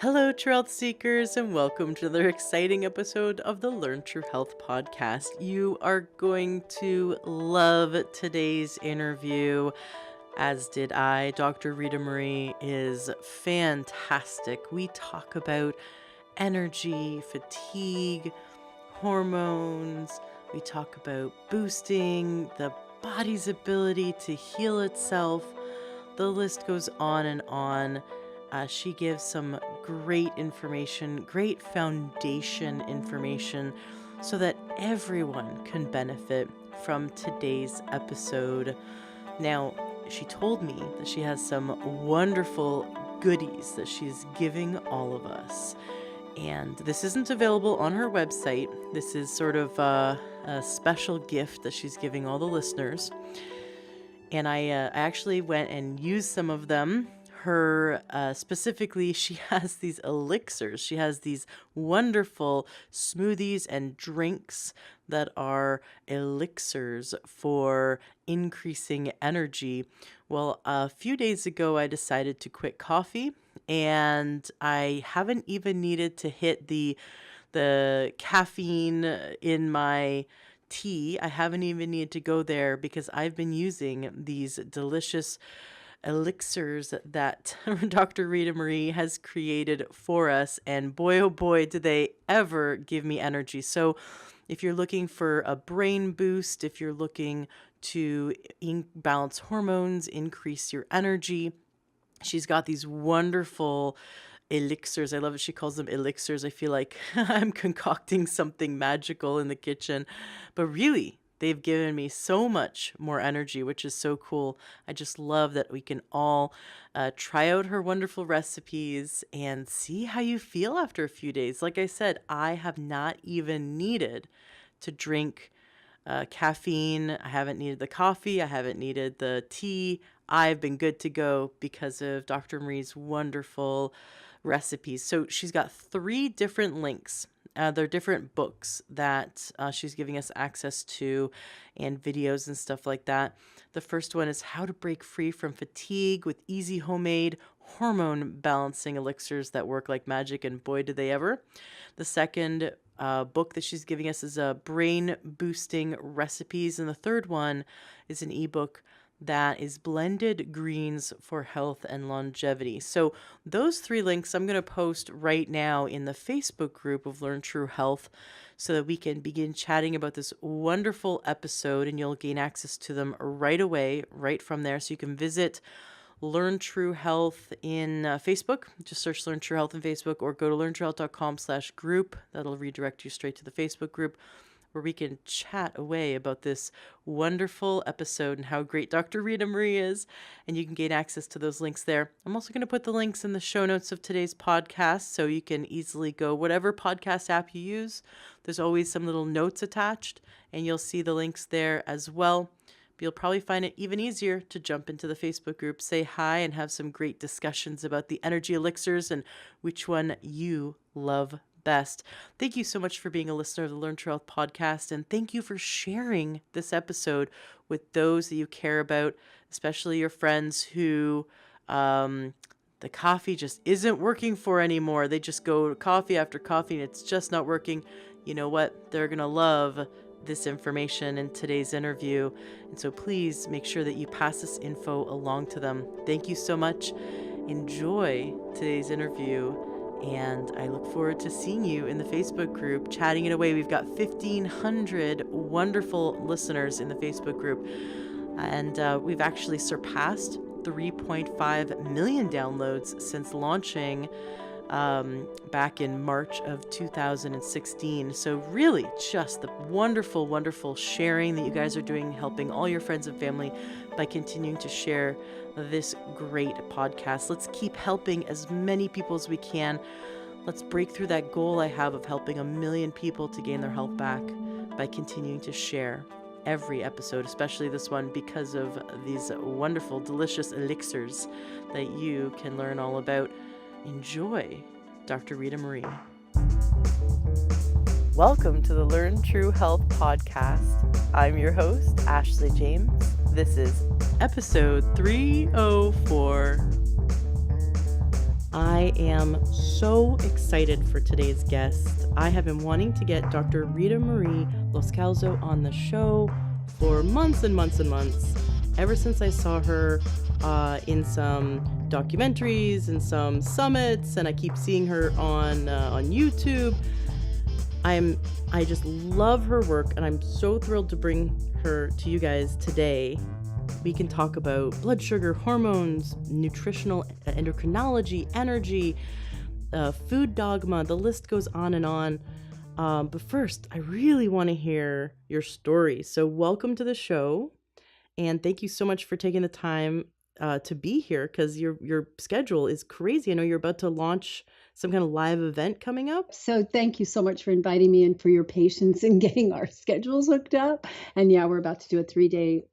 Hello, True Health Seekers, and welcome to another exciting episode of the Learn True Health podcast. You are going to love today's interview, as did I. Dr. Ritamarie is fantastic. We talk about energy, fatigue, hormones. We talk about boosting the body's ability to heal itself. The list goes on and on. She gives some great information, great foundation information, so that everyone can benefit from today's episode. Now, she told me that she has some wonderful goodies that she's giving all of us. And this isn't available on her website. This is sort of a special gift that she's giving all the listeners. And I actually went and used some of them. Specifically, she has these elixirs. She has these wonderful smoothies and drinks that are elixirs for increasing energy. Well, a few days ago, I decided to quit coffee, and I haven't even needed to hit the caffeine in my tea. I haven't even needed to go there because I've been using these delicious elixirs that Dr. Ritamarie has created for us, and boy oh boy do they ever give me energy. So if you're looking for a brain boost, if you're looking to balance hormones, increase your energy, she's got these wonderful elixirs. I love it. She calls them elixirs. I feel like I'm concocting something magical in the kitchen, but really, they've given me so much more energy, which is so cool. I just love that we can all try out her wonderful recipes and see how you feel after a few days. Like I said, I have not even needed to drink caffeine. I haven't needed the coffee. I haven't needed the tea. I've been good to go because of Dr. Marie's wonderful recipes. So she's got 3 different links. They're different books that she's giving us access to and videos and stuff like that. The first one is How to Break Free from Fatigue with Easy Homemade Hormone Balancing Elixirs That Work Like Magic, and boy, do they ever. The second book that she's giving us is Brain Boosting Recipes, and the third one is an ebook that is Blended Greens for Health and Longevity. So those 3 links I'm going to post right now in the Facebook group of Learn True Health so that we can begin chatting about this wonderful episode, and you'll gain access to them right away, right from there. So you can visit Learn True Health in Facebook. Just search Learn True Health in Facebook, or go to learntruehealth.com/group. That'll redirect you straight to the Facebook group, where we can chat away about this wonderful episode and how great Dr. Ritamarie is, and you can gain access to those links there. I'm also going to put the links in the show notes of today's podcast, so you can easily go whatever podcast app you use. There's always some little notes attached, and you'll see the links there as well. But you'll probably find it even easier to jump into the Facebook group, say hi, and have some great discussions about the energy elixirs and which one you love best. Thank you so much for being a listener of the Learn True Health podcast, and thank you for sharing this episode with those that you care about, especially your friends who the coffee just isn't working for anymore. They just go coffee after coffee and it's just not working. You know what? They're going to love this information in today's interview, and so please make sure that you pass this info along to them. Thank you so much. Enjoy today's interview, and I look forward to seeing you in the Facebook group, chatting it away. We've got 1,500 wonderful listeners in the Facebook group, and we've actually surpassed 3.5 million downloads since launching back in March of 2016. So really just the wonderful, wonderful sharing that you guys are doing, helping all your friends and family by continuing to share this great podcast. Let's keep helping as many people as we can. Let's break through that goal I have of helping 1 million people to gain their health back by continuing to share every episode, especially this one, because of these wonderful, delicious elixirs that you can learn all about. Enjoy Dr. Ritamarie. Welcome to the Learn True Health podcast. I'm your host, Ashley James. This is episode 304. I am so excited for today's guest. I have been wanting to get Dr. Ritamarie Loscalzo on the show for months and months and months. Ever since I saw her in some documentaries and some summits, and I keep seeing her on YouTube. I just love her work, and I'm so thrilled to bring her to you guys today. We can talk about blood sugar, hormones, nutritional endocrinology, energy, food dogma. The list goes on and on. But first, I really want to hear your story. So welcome to the show, and thank you so much for taking the time to be here, because your schedule is crazy. I know you're about to launch some kind of live event coming up. So thank you so much for inviting me and for your patience in getting our schedules hooked up. And yeah, we're about to do a 3-day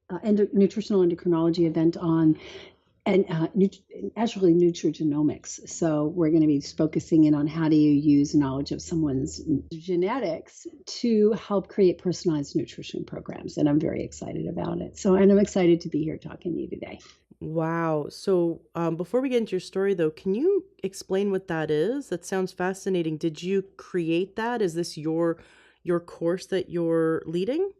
nutritional endocrinology event on actually nutrigenomics. So we're going to be focusing in on how do you use knowledge of someone's genetics to help create personalized nutrition programs. And I'm very excited about it. And I'm excited to be here talking to you today. Wow. So before we get into your story, though, can you explain what that is? That sounds fascinating. Did you create that? Is this your course that you're leading?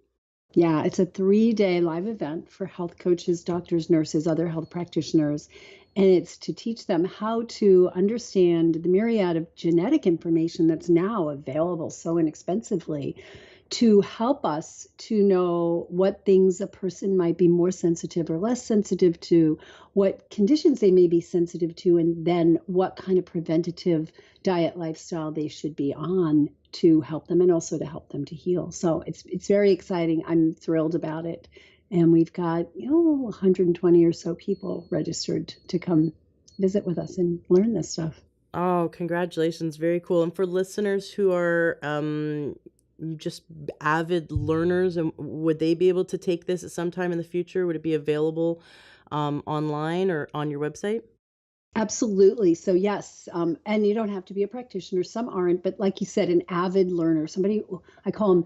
Yeah, it's a 3-day live event for health coaches, doctors, nurses, other health practitioners. And it's to teach them how to understand the myriad of genetic information that's now available so inexpensively, to help us to know what things a person might be more sensitive or less sensitive to, what conditions they may be sensitive to, and then what kind of preventative diet lifestyle they should be on to help them, and also to help them to heal. So it's very exciting. I'm thrilled about it. And we've got 120 or so people registered to come visit with us and learn this stuff. Oh, congratulations. Very cool. And for listeners who are just avid learners, and would they be able to take this at some time in the future? Would it be available online or on your website? Absolutely. So yes, and you don't have to be a practitioner. Some aren't, but like you said, an avid learner, somebody, I call them,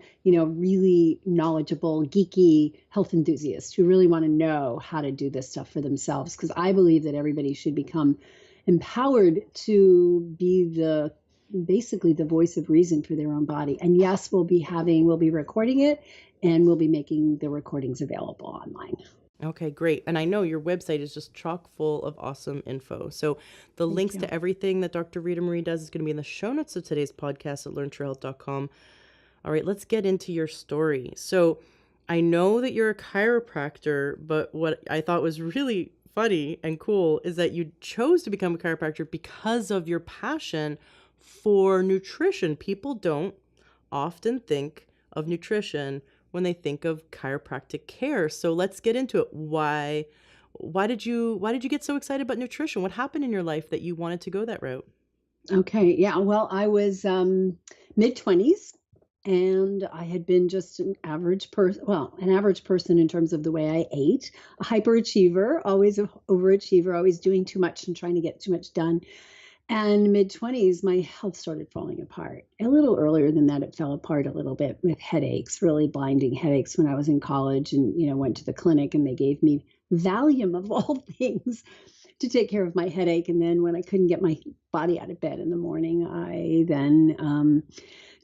really knowledgeable, geeky health enthusiasts who really want to know how to do this stuff for themselves. Because I believe that everybody should become empowered to be basically the voice of reason for their own body. And yes, we'll be recording it, and we'll be making the recordings available online. Okay, great. And I know your website is just chock full of awesome info. So the Thank links you. to everything that Dr. Ritamarie does is going to be in the show notes of today's podcast at learntruehealth.com. All right, let's get into your story. So I know that you're a chiropractor, but what I thought was really funny and cool is that you chose to become a chiropractor because of your passion for nutrition. People don't often think of nutrition when they think of chiropractic care. So let's get into it. Why did you get so excited about nutrition? What happened in your life that you wanted to go that route? Okay. Yeah. Well, I was mid-20s, and I had been just an average person. Well, an average person in terms of the way I ate, a hyperachiever, always an overachiever, always doing too much and trying to get too much done. And mid-20s, my health started falling apart. A little earlier than that, it fell apart a little bit with headaches, really blinding headaches when I was in college, and went to the clinic, and they gave me Valium of all things to take care of my headache. And then when I couldn't get my body out of bed in the morning, I then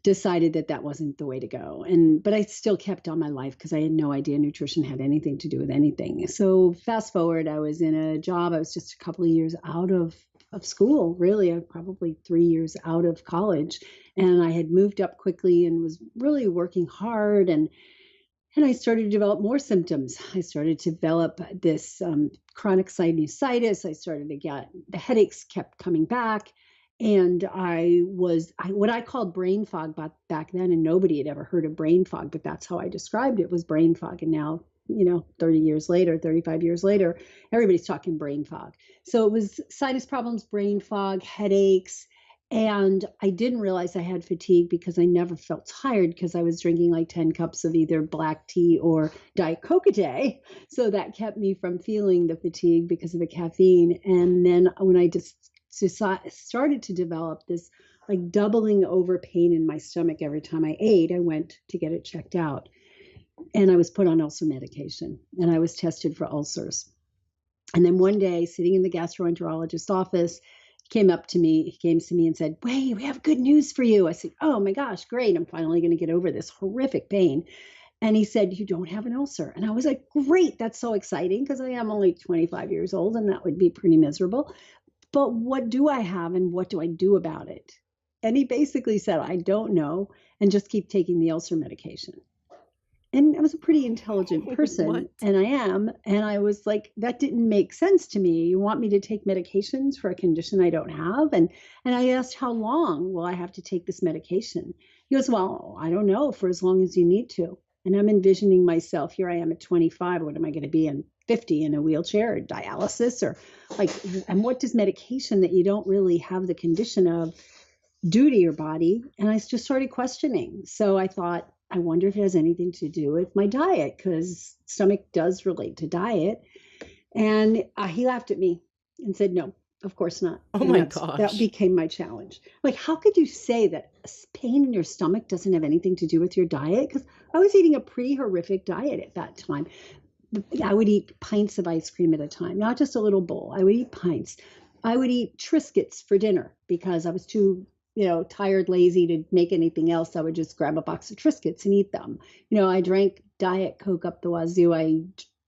decided that that wasn't the way to go. But I still kept on my life because I had no idea nutrition had anything to do with anything. So fast forward, I was in a job. I was just a couple of years out of school, really. I probably 3 years out of college, and I had moved up quickly and was really working hard. And I started to develop more symptoms. I started to develop this chronic sinusitis. I started to get the headaches kept coming back. And what I called brain fog back then, and nobody had ever heard of brain fog, but that's how I described it, was brain fog. And now, 30 years later, 35 years later, everybody's talking brain fog. So it was sinus problems, brain fog, headaches. And I didn't realize I had fatigue because I never felt tired, because I was drinking like 10 cups of either black tea or Diet Coke a day. So that kept me from feeling the fatigue because of the caffeine. And then when I just started to develop this like doubling over pain in my stomach every time I ate, I went to get it checked out. And I was put on ulcer medication, and I was tested for ulcers. And then one day, sitting in the gastroenterologist's office, he came to me and said, "Wait, we have good news for you." I said, "Oh my gosh, great. I'm finally going to get over this horrific pain." And he said, "You don't have an ulcer." And I was like, "Great. That's so exciting because I am only 25 years old and that would be pretty miserable. But what do I have and what do I do about it?" And he basically said, "I don't know, and just keep taking the ulcer medication." And I was a pretty intelligent person, What? and I am. And I was like, that didn't make sense to me. You want me to take medications for a condition I don't have? And I asked, "How long will I have to take this medication?" He goes, "Well, I don't know, for as long as you need to." And I'm envisioning myself, here I am at 25. What am I going to be in 50 in a wheelchair or dialysis or like, and what does medication that you don't really have the condition of do to your body? And I just started questioning. So I thought, I wonder if it has anything to do with my diet, because stomach does relate to diet. And he laughed at me and said, "No, of course not." Oh And my that gosh. became my challenge. Like, how could you say that pain in your stomach doesn't have anything to do with your diet? Because I was eating a pretty horrific diet at that time. I would eat pints of ice cream at a time, not just a little bowl. I would eat pints. I would eat Triscuits for dinner because I was too, tired, lazy to make anything else. I would just grab a box of Triscuits and eat them. I drank Diet Coke up the wazoo. I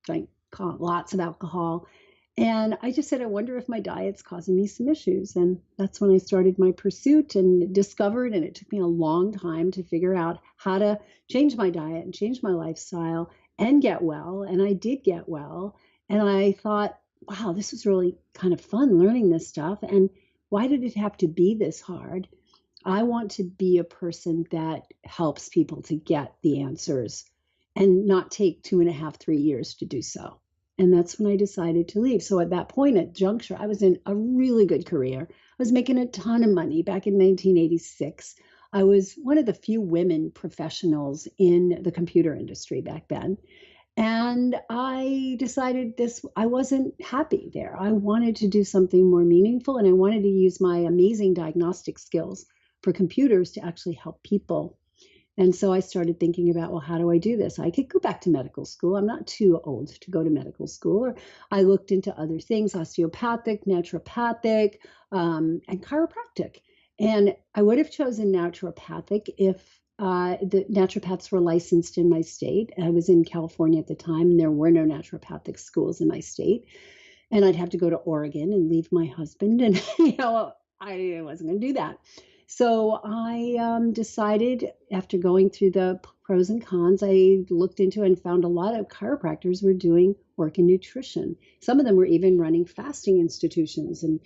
drank lots of alcohol. And I just said, I wonder if my diet's causing me some issues. And that's when I started my pursuit and discovered, and it took me a long time to figure out how to change my diet and change my lifestyle and get well. And I did get well. And I thought, wow, this was really kind of fun learning this stuff. And why did it have to be this hard? I want to be a person that helps people to get the answers and not take 2.5, 3 years to do so. And that's when I decided to leave. So at that point, at juncture, I was in a really good career. I was making a ton of money back in 1986. I was one of the few women professionals in the computer industry back then. And I decided I wasn't happy there. I wanted to do something more meaningful, and I wanted to use my amazing diagnostic skills for computers to actually help people. And so I started thinking about, well, how do I do this? I could go back to medical school. I'm not too old to go to medical school. Or I looked into other things, osteopathic, naturopathic, and chiropractic. And I would have chosen naturopathic if the naturopaths were licensed in my state. I was in California at the time, and there were no naturopathic schools in my state. And I'd have to go to Oregon and leave my husband. And, I wasn't going to do that. So I decided, after going through the pros and cons, I looked into and found a lot of chiropractors were doing work in nutrition. Some of them were even running fasting institutions and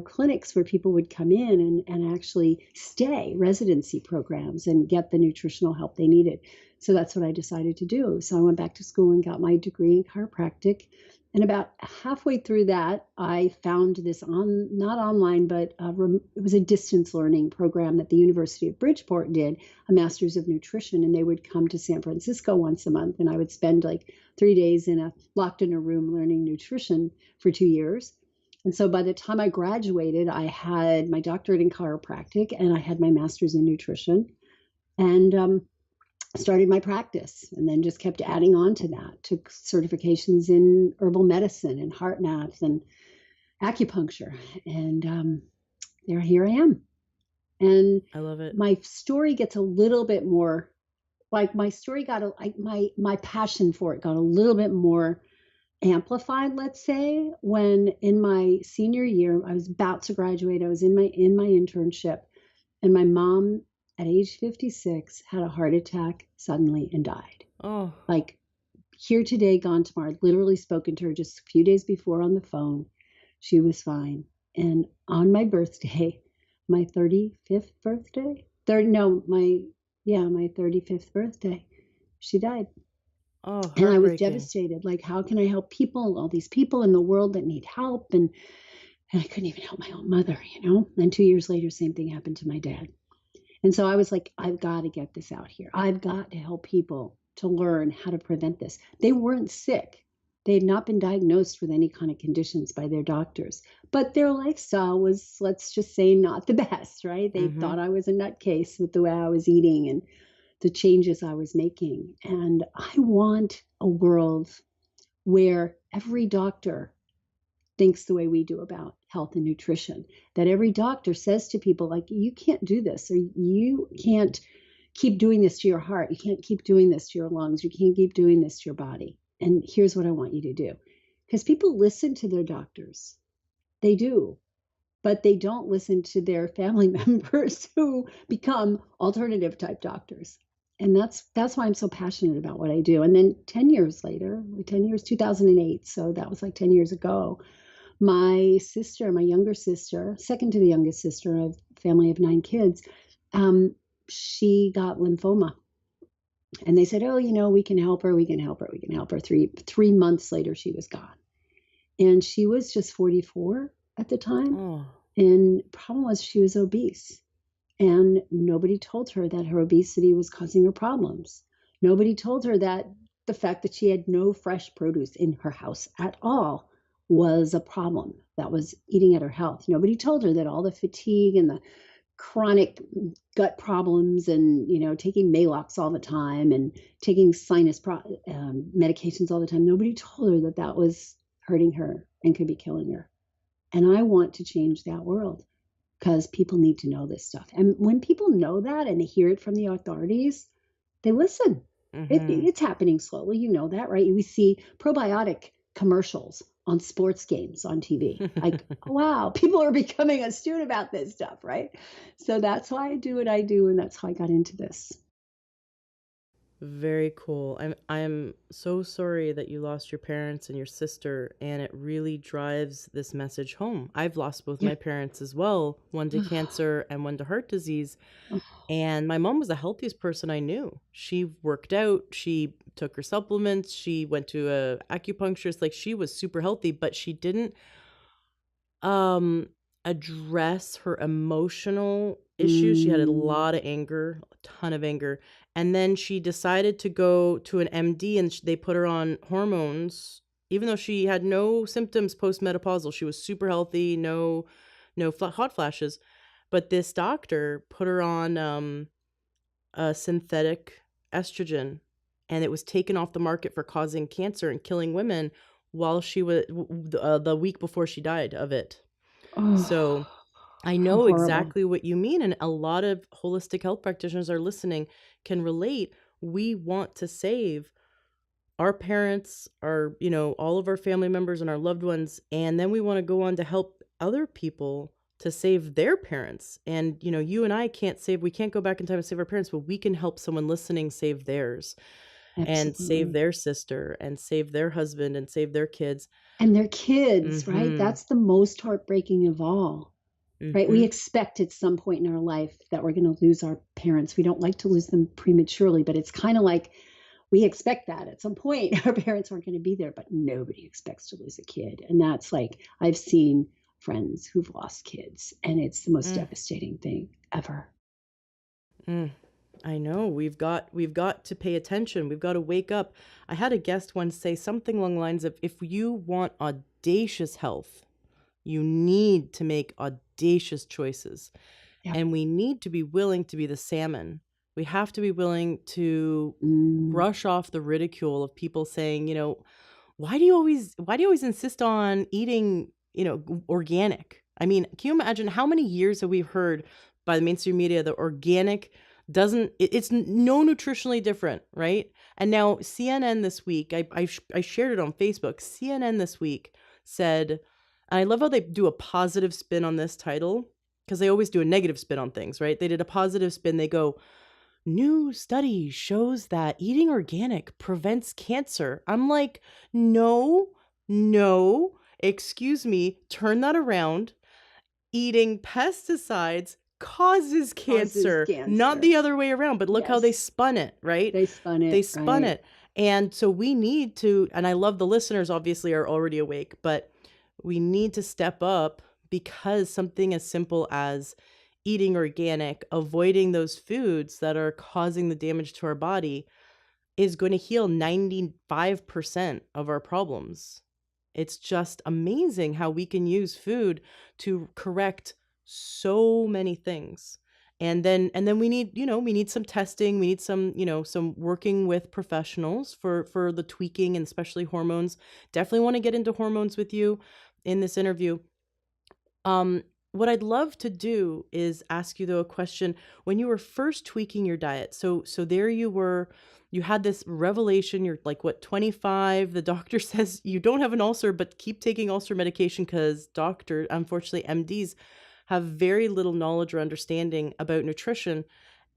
clinics where people would come in and actually stay, residency programs, and get the nutritional help they needed. So that's what I decided to do. So I went back to school and got my degree in chiropractic. And about halfway through that, I found this not online, but it was a distance learning program that the University of Bridgeport did, a master's of nutrition. And they would come to San Francisco once a month. And I would spend like 3 days locked in a room learning nutrition for 2 years. And so by the time I graduated, I had my doctorate in chiropractic and I had my master's in nutrition. And started my practice, and then just kept adding on to that. Took certifications in herbal medicine and heart math and acupuncture. And here I am. And I love it. my story gets a little bit more, like my story my passion for it got a little bit more amplified, let's say, when in my senior year, I was about to graduate. I was in my internship, and my mom at age 56 had a heart attack suddenly and died. Oh, Like, here today, gone tomorrow. I'd literally spoken to her just a few days before on the phone. She was fine. And on my birthday, my 35th birthday, my 35th birthday, she died. oh, And I was heartbreaking. devastated. Like, how can I help people, all these people in the world that need help? And I couldn't even help my own mother, And 2 years later, same thing happened to my dad. And so I was like, I've got to get this out here. I've got to help people to learn how to prevent this. They weren't sick. They had not been diagnosed with any kind of conditions by their doctors, but their lifestyle was, let's just say, not the best, right? They Mm-hmm. thought I was a nutcase with the way I was eating and the changes I was making. And I want a world where every doctor thinks the way we do about health and nutrition, that every doctor says to people, like, you can't do this, or you can't keep doing this to your heart. You can't keep doing this to your lungs. You can't keep doing this to your body. And here's what I want you to do. Because people listen to their doctors. They do. But they don't listen to their family members who become alternative type doctors. And that's why I'm so passionate about what I do. And then 10 years later, 10 years, 2008, so that was like 10 years ago, my sister, my younger sister, second to the youngest sister of a family of 9 kids, she got lymphoma. And they said, oh, we can help her, we can help her, we can help her. Three months later, she was gone. And she was just 44 at the time. Oh. And the problem was she was obese. And nobody told her that her obesity was causing her problems. Nobody told her that the fact that she had no fresh produce in her house at all was a problem that was eating at her health. Nobody told her that all the fatigue and the chronic gut problems and, taking Maalox all the time and taking sinus medications all the time, nobody told her that that was hurting her and could be killing her. And I want to change that world because people need to know this stuff. And when people know that and they hear it from the authorities, they listen. It's happening slowly. You know that, right? We see probiotic commercials on sports games on TV. Like, wow, people are becoming astute about this stuff, right? So that's why I do what I do, and that's how I got into this. Very cool. I'm so sorry that you lost your parents and your sister, and it really drives this message home. I've lost both Yeah. my parents as well, one to cancer and one to heart disease. And my mom was the healthiest person I knew. She worked out, she took her supplements, she went to a acupuncturist, like she was super healthy, but she didn't address her emotional issues. She had a lot of anger, a ton of anger. And then she decided to go to an MD and they put her on hormones, even though she had no symptoms postmenopausal. She was super healthy, no hot flashes. But this doctor put her on a synthetic estrogen, and it was taken off the market for causing cancer and killing women while she was the week before she died of it. So I know horrible. exactly what you mean, and a lot of holistic health practitioners are listening, can relate. We want to save our parents, our, all of our family members and our loved ones, and then we want to go on to help other people to save their parents. And, you and I we can't go back in time and save our parents, but we can help someone listening save theirs. And save their sister and save their husband and save their kids. And their kids, right? That's the most heartbreaking of all, right? We expect at some point in our life that we're going to lose our parents. We don't like to lose them prematurely, but it's kind of like we expect that at some point our parents aren't going to be there, but nobody expects to lose a kid. And that's like, I've seen friends who've lost kids, and it's the most devastating thing ever. I know. We've got to pay attention. We've got to wake up. I had a guest once say something along the lines of, if you want audacious health, you need to make audacious choices. Yep. And we need to be willing to be the salmon. We have to be willing to brush off the ridicule of people saying, why do you always insist on eating, organic? I mean, can you imagine how many years have we heard by the mainstream media that organic it's no nutritionally different, right? And now CNN this week, I shared it on Facebook. CNN this week said, and I love how they do a positive spin on this title, because they always do a negative spin on things, right? They did a positive spin. They go, new study shows that eating organic prevents cancer. I'm like, no, excuse me, turn that around. Eating pesticides causes cancer, not the other way around. But look how they spun it, right? They spun it. And so we need to, and I love the listeners obviously are already awake, but we need to step up, because something as simple as eating organic, avoiding those foods that are causing the damage to our body, is going to heal 95% of our problems. It's just amazing how we can use food to correct so many things. And then we need some testing, we need some working with professionals for the tweaking, and especially hormones. Definitely want to get into hormones with you in this interview. What I'd love to do is ask you though a question. When you were first tweaking your diet, so there you were, you had this revelation, you're like what, 25, the doctor says you don't have an ulcer, but keep taking ulcer medication because unfortunately MDs have very little knowledge or understanding about nutrition.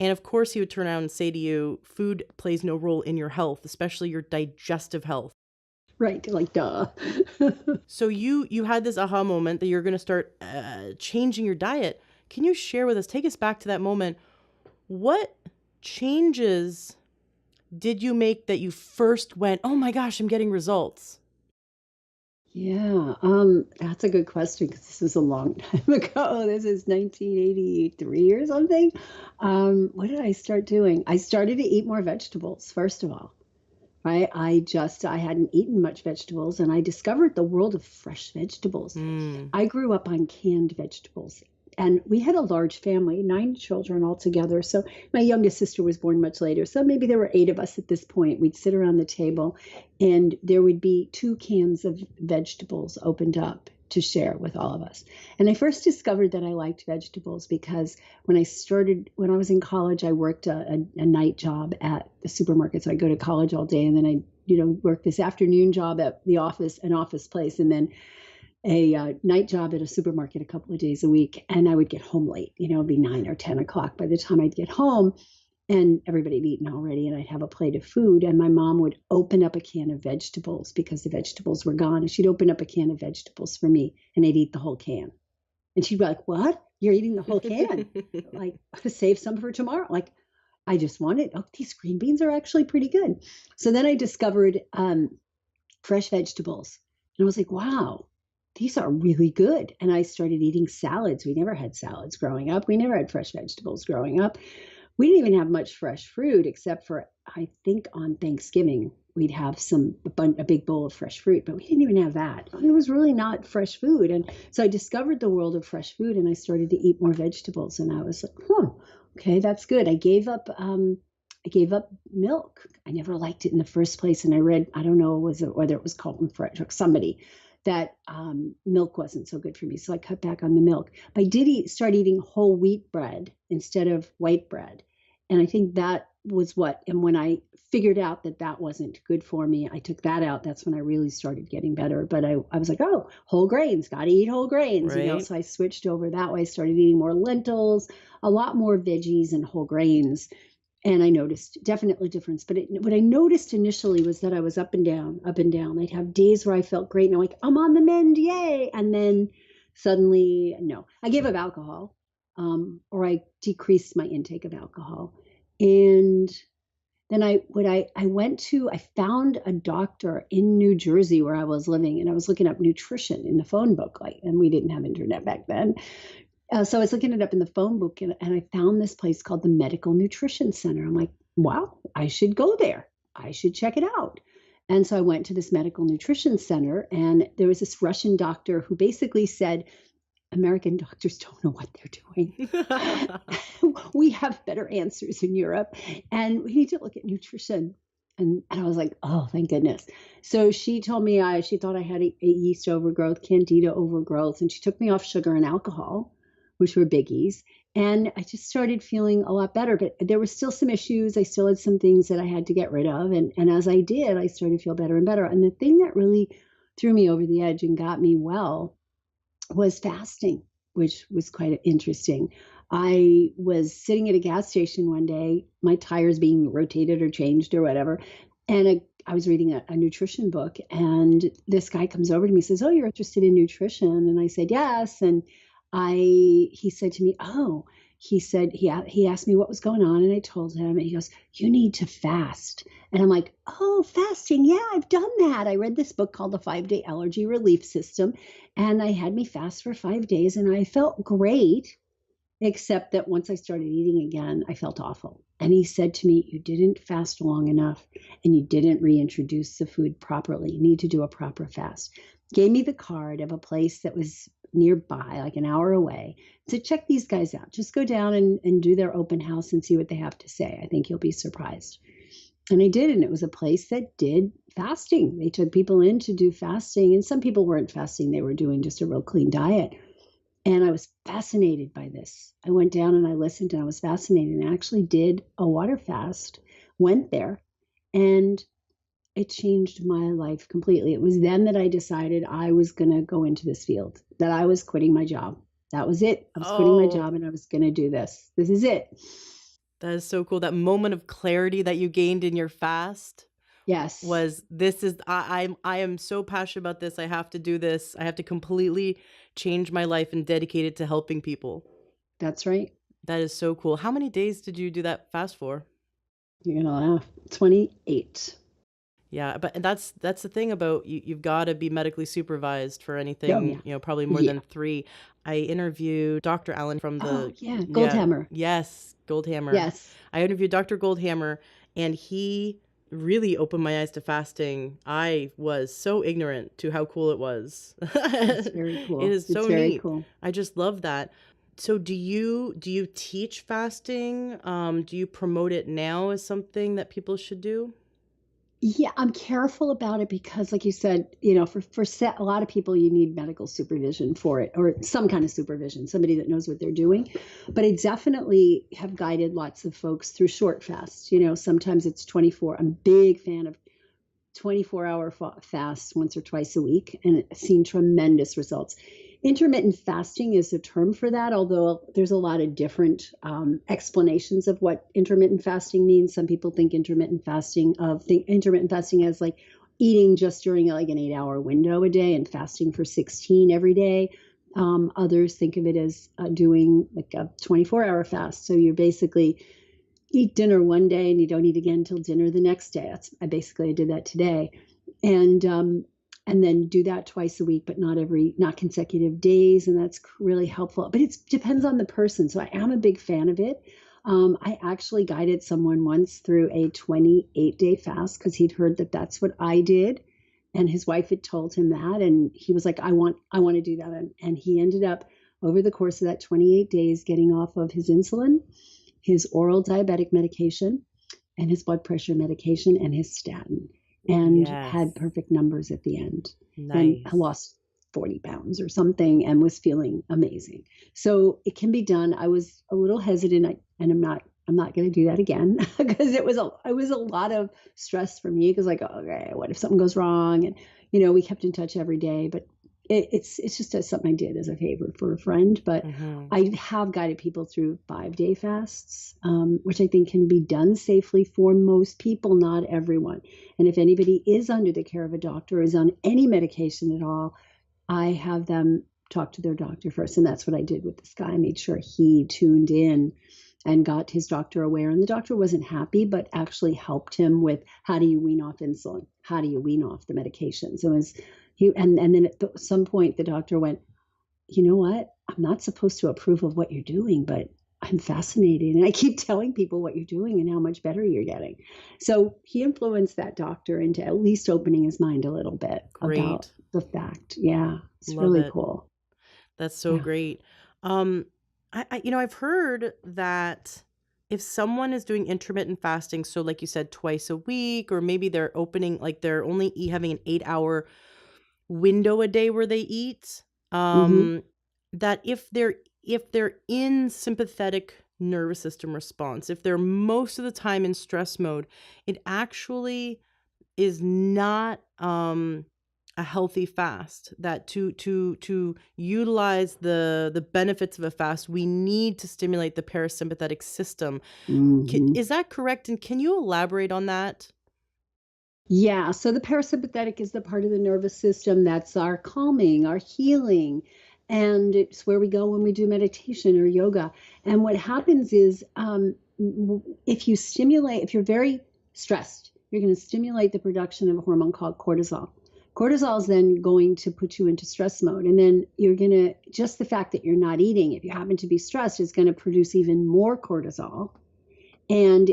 And of course he would turn around and say to you, food plays no role in your health, especially your digestive health. Right, like duh. So you had this aha moment that you're going to start changing your diet. Can you share with us, take us back to that moment? What changes did you make that you first went, oh my gosh, I'm getting results? Yeah, that's a good question because this is a long time ago. This is 1983 or something. What did I start doing? I started to eat more vegetables, first of all. Right? I hadn't eaten much vegetables and I discovered the world of fresh vegetables. Mm. I grew up on canned vegetables and we had a large family, 9 children altogether. So my youngest sister was born much later. So maybe there were 8 of us at this point. We'd sit around the table and there would be 2 cans of vegetables opened up to share with all of us. And I first discovered that I liked vegetables because when I was in college, I worked a night job at the supermarket. So I go to college all day and then I, work this afternoon job at the office, an office place, and then a night job at a supermarket a couple of days a week. And I would get home late, it'd be 9 or 10 o'clock by the time I'd get home. And everybody had eaten already, and I'd have a plate of food. And my mom would open up a can of vegetables because the vegetables were gone. And she'd open up a can of vegetables for me, and I'd eat the whole can. And she'd be like, "What? You're eating the whole can? Like, save some for tomorrow." Like, I just wanted, these green beans are actually pretty good. So then I discovered fresh vegetables. And I was like, wow, these are really good. And I started eating salads. We never had salads growing up. We never had fresh vegetables growing up. We didn't even have much fresh fruit except for, I think on Thanksgiving, we'd have a big bowl of fresh fruit, but we didn't even have that. It was really not fresh food. And so I discovered the world of fresh food and I started to eat more vegetables. And I was like, okay, that's good. I gave up milk. I never liked it in the first place. And I read, I don't know whether it was Colton Fresh or somebody, that milk wasn't so good for me. So I cut back on the milk. But I did start eating whole wheat bread instead of white bread. And I think that was and when I figured out that that wasn't good for me, I took that out. That's when I really started getting better. But I was like, whole grains, got to eat whole grains. Right. So I switched over that way. I started eating more lentils, a lot more veggies and whole grains. And I noticed definitely difference. But what I noticed initially was that I was up and down, up and down. I'd have days where I felt great and I'm like, I'm on the mend, yay. And then suddenly, no, I gave up alcohol. Or I decreased my intake of alcohol. And then I found a doctor in New Jersey where I was living, and I was looking up nutrition in the phone book, and we didn't have internet back then. So I was looking it up in the phone book, and I found this place called the Medical Nutrition Center. I'm like, wow, I should go there. I should check it out. And so I went to this Medical Nutrition Center, and there was this Russian doctor who basically said, American doctors don't know what they're doing. We have better answers in Europe, and we need to look at nutrition. And I was like, oh, thank goodness. So she told me she thought I had a yeast overgrowth, candida overgrowth, and she took me off sugar and alcohol, which were biggies. And I just started feeling a lot better, but there were still some issues. I still had some things that I had to get rid of. And as I did, I started to feel better and better. And the thing that really threw me over the edge and got me well was fasting, which was quite interesting. I was sitting at a gas station one day, my tires being rotated or changed or whatever, and I was reading a nutrition book, and this guy comes over to me and says, "Oh, you're interested in nutrition?" And I said, "Yes." And he said to me, he asked me what was going on, and I told him, and he goes, "You need to fast." And I'm like, "Oh, fasting. Yeah, I've done that. I read this book called The 5-Day Allergy Relief System, and I had me fast for 5 days, and I felt great, except that once I started eating again, I felt awful." And he said to me, "You didn't fast long enough, and you didn't reintroduce the food properly. You need to do a proper fast." Gave me the card of a place that was nearby, like an hour away. So check these guys out. Just go down and do their open house and see what they have to say. I think you'll be surprised. And I did, and it was a place that did fasting. They took people in to do fasting, and some people weren't fasting. They were doing just a real clean diet. And I was fascinated by this. I went down and I listened and I was fascinated and actually did a water fast, went there, and it changed my life completely. It was then that I decided I was going to go into this field, that I was quitting my job. That was it. I was quitting my Oh, job and I was going to do this. This is it. that is so cool. That moment of clarity that you gained in your fast Yes, was this is I am so passionate about this. I have to do this. I have to completely change my life and dedicate it to helping people. that's right. That is so cool. How many days did you do that fast for? You're going to laugh. 28. Yeah, but and that's the thing about you've got to be medically supervised for Oh, yeah. anything, probably more Yeah. than 3. I interviewed Dr. Allen from Oh, the yeah. yeah, Goldhammer. yes, Goldhammer. Yes. I interviewed Dr. Goldhammer and he really opened my eyes to fasting. I was so ignorant to how cool it was. It's very It cool. is It's so very neat. cool. I just love that. So do you teach fasting? Do you promote it now as something that people should do? Yeah, I'm careful about it because, like you said, a lot of people, you need medical supervision for it or some kind of supervision, somebody that knows what they're doing. But I definitely have guided lots of folks through short fasts. Sometimes it's 24. I'm a big fan of 24-hour fasts once or twice a week, and I've seen tremendous results. Intermittent fasting is a term for that, although there's a lot of different explanations of what intermittent fasting means. Some people think intermittent fasting as like eating just during like an 8-hour window a day and fasting for 16 every day. Others think of it as doing like a 24-hour fast. So you're basically eat dinner one day and you don't eat again until dinner the next day. I did that today, and then do that twice a week, but not consecutive days, and that's really helpful. But it depends on the person. So I am a big fan of it. I actually guided someone once through a 28-day fast because he'd heard that that's what I did, and his wife had told him that, and he was like, I want to do that, and he ended up over the course of that 28 days getting off of his insulin, his oral diabetic medication, and his blood pressure medication and his statin, and Yes. had perfect numbers at the end. And I Nice. lost 40 pounds or something and was feeling amazing. So it can be done. I was a little hesitant, and I'm not going to do that again because it was a lot of stress for me because like, okay, what if something goes wrong? And we kept in touch every day, but it's just something I did as a favor for a friend. But Mhm. I have guided people through 5-day fasts, which I think can be done safely for most people, not everyone. And if anybody is under the care of a doctor, is on any medication at all, I have them talk to their doctor first. And that's what I did with this guy. I made sure he tuned in and got his doctor aware. And the doctor wasn't happy, but actually helped him with how do you wean off insulin? How do you wean off the medications? And then at some point the doctor went, you know what? I'm not supposed to approve of what you're doing, but I'm fascinated. And I keep telling people what you're doing and how much better you're getting. So he influenced that doctor into at least opening his mind a little bit about Great. the fact. Yeah, it's Love really it. cool. That's so Yeah. great. Um, I've heard that if someone is doing intermittent fasting, so like you said, twice a week, or maybe they're opening, like they're only having an 8-hour window a day where they eat, Hmm. um, that if they're in sympathetic nervous system response, if they're most of the time in stress mode, it actually is not a healthy fast. That to utilize the benefits of a fast, we need to stimulate the parasympathetic system. Hmm. Is that correct, and can you elaborate on that? Yeah, so the parasympathetic is the part of the nervous system that's our calming, our healing, and it's where we go when we do meditation or yoga. And what happens is, if you're very stressed, you're going to stimulate the production of a hormone called cortisol. Cortisol is then going to put you into stress mode. And then you're going to, just the fact that you're not eating, if you happen to be stressed, is going to produce even more cortisol, and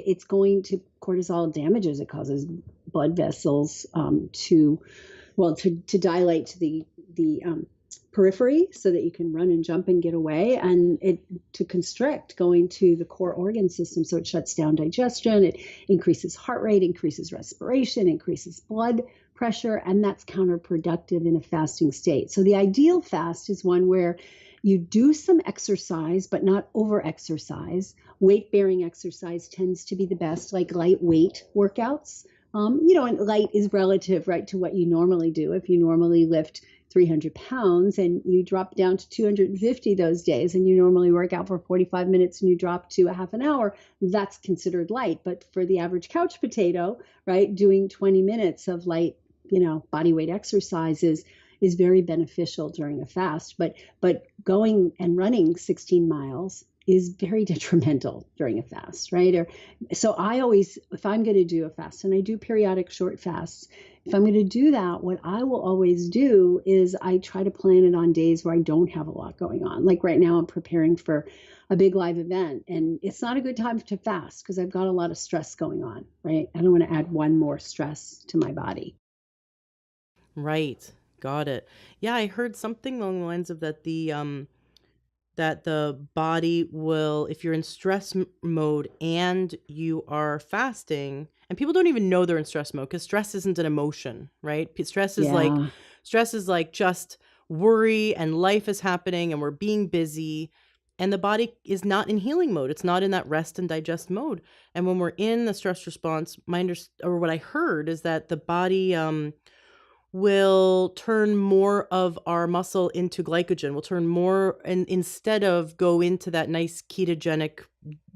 cortisol damages. It causes blood vessels to dilate to the periphery so that you can run and jump and get away, and it to constrict going to the core organ system, so it shuts down digestion, it increases heart rate, increases respiration, increases blood pressure, and that's counterproductive in a fasting state. So the ideal fast is one where You do some exercise, but not over exercise. Weight bearing exercise tends to be the best, like lightweight workouts. And light is relative, right, to what you normally do. If you normally lift 300 pounds and you drop down to 250 those days, and you normally work out for 45 minutes and you drop to a half an hour, that's considered light. But for the average couch potato, right, doing 20 minutes of light, body weight exercises is very beneficial during a fast. But going and running 16 miles is very detrimental during a fast, right? So I always, if I'm going to do a fast, and I do periodic short fasts, if I'm going to do that, what I will always do is I try to plan it on days where I don't have a lot going on. Like right now, I'm preparing for a big live event, and it's not a good time to fast because I've got a lot of stress going on, right? I don't want to add one more stress to my body. Right. Got it. Yeah, I heard something along the lines of that the body will, if you're in stress mode and you are fasting, and people don't even know they're in stress mode because stress isn't an emotion, right? Yeah, Stress is like just worry, and life is happening and we're being busy, and the body is not in healing mode. It's not in that rest and digest mode. And when we're in the stress response, or what I heard is that the body will turn more of our muscle into glycogen. We'll turn more, and instead of go into that nice ketogenic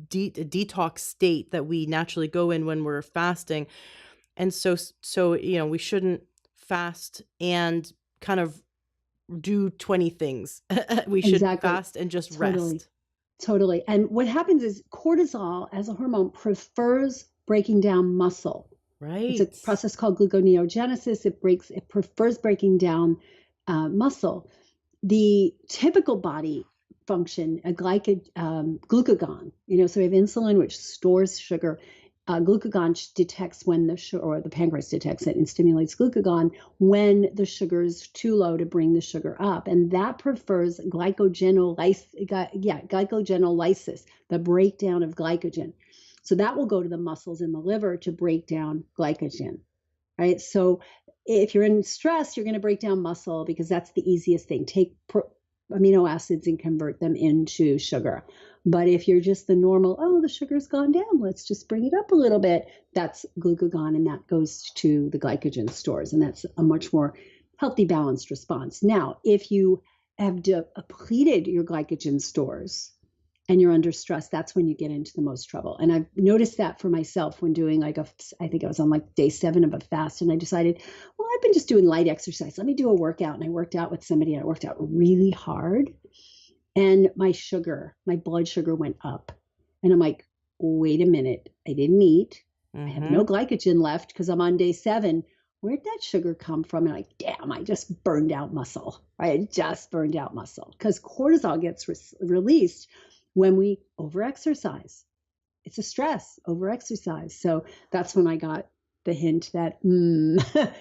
detox state that we naturally go in when we're fasting. And so we shouldn't fast and kind of do 20 things. We should exactly. fast and just Totally. rest. Totally. And what happens is cortisol as a hormone prefers breaking down muscle. It's a Right. process called gluconeogenesis. It prefers breaking down muscle. The typical body function, glucagon, so we have insulin, which stores sugar. Glucagon detects when the sugar, or the pancreas detects it and stimulates glucagon when the sugar is too low to bring the sugar up. And that prefers glycogenolysis, the breakdown of glycogen. So that will go to the muscles in the liver to break down glycogen, right? So if you're in stress, you're going to break down muscle because that's the easiest thing. Take amino acids and convert them into sugar. But if you're just the normal, the sugar's gone down, let's just bring it up a little bit, that's glucagon, and that goes to the glycogen stores. And that's a much more healthy, balanced response. Now, if you have depleted your glycogen stores and you're under stress, that's when you get into the most trouble. And I've noticed that for myself when doing I think I was on like day 7 of a fast, and I decided, well, I've been just doing light exercise. Let me do a workout. And I worked out with somebody, and I worked out really hard. And my blood sugar went up. And I'm like, wait a minute, I didn't eat. I have no glycogen left because I'm on day 7. Where'd that sugar come from? And I'm like, damn, I just burned out muscle. I just burned out muscle because cortisol gets released when we overexercise. It's a stress, overexercise. So that's when I got the hint that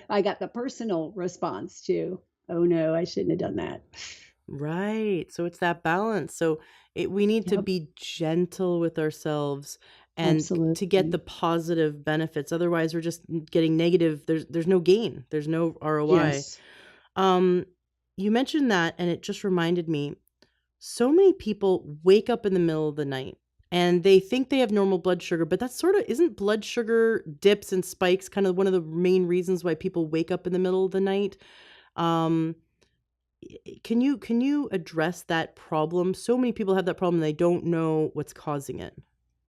I got the personal response to, oh no, I shouldn't have done that. Right. So it's that balance. So we need to Yep, be gentle with ourselves and to get the absolutely. positive benefits. Otherwise, we're just getting negative. There's no gain. There's no ROI. Yes. Um, you mentioned that, and it just reminded me. So many people wake up in the middle of the night and they think they have normal blood sugar, but that's isn't blood sugar dips and spikes kind of one of the main reasons why people wake up in the middle of the night? Um, can you address that problem? So many people have that problem and they don't know what's causing it.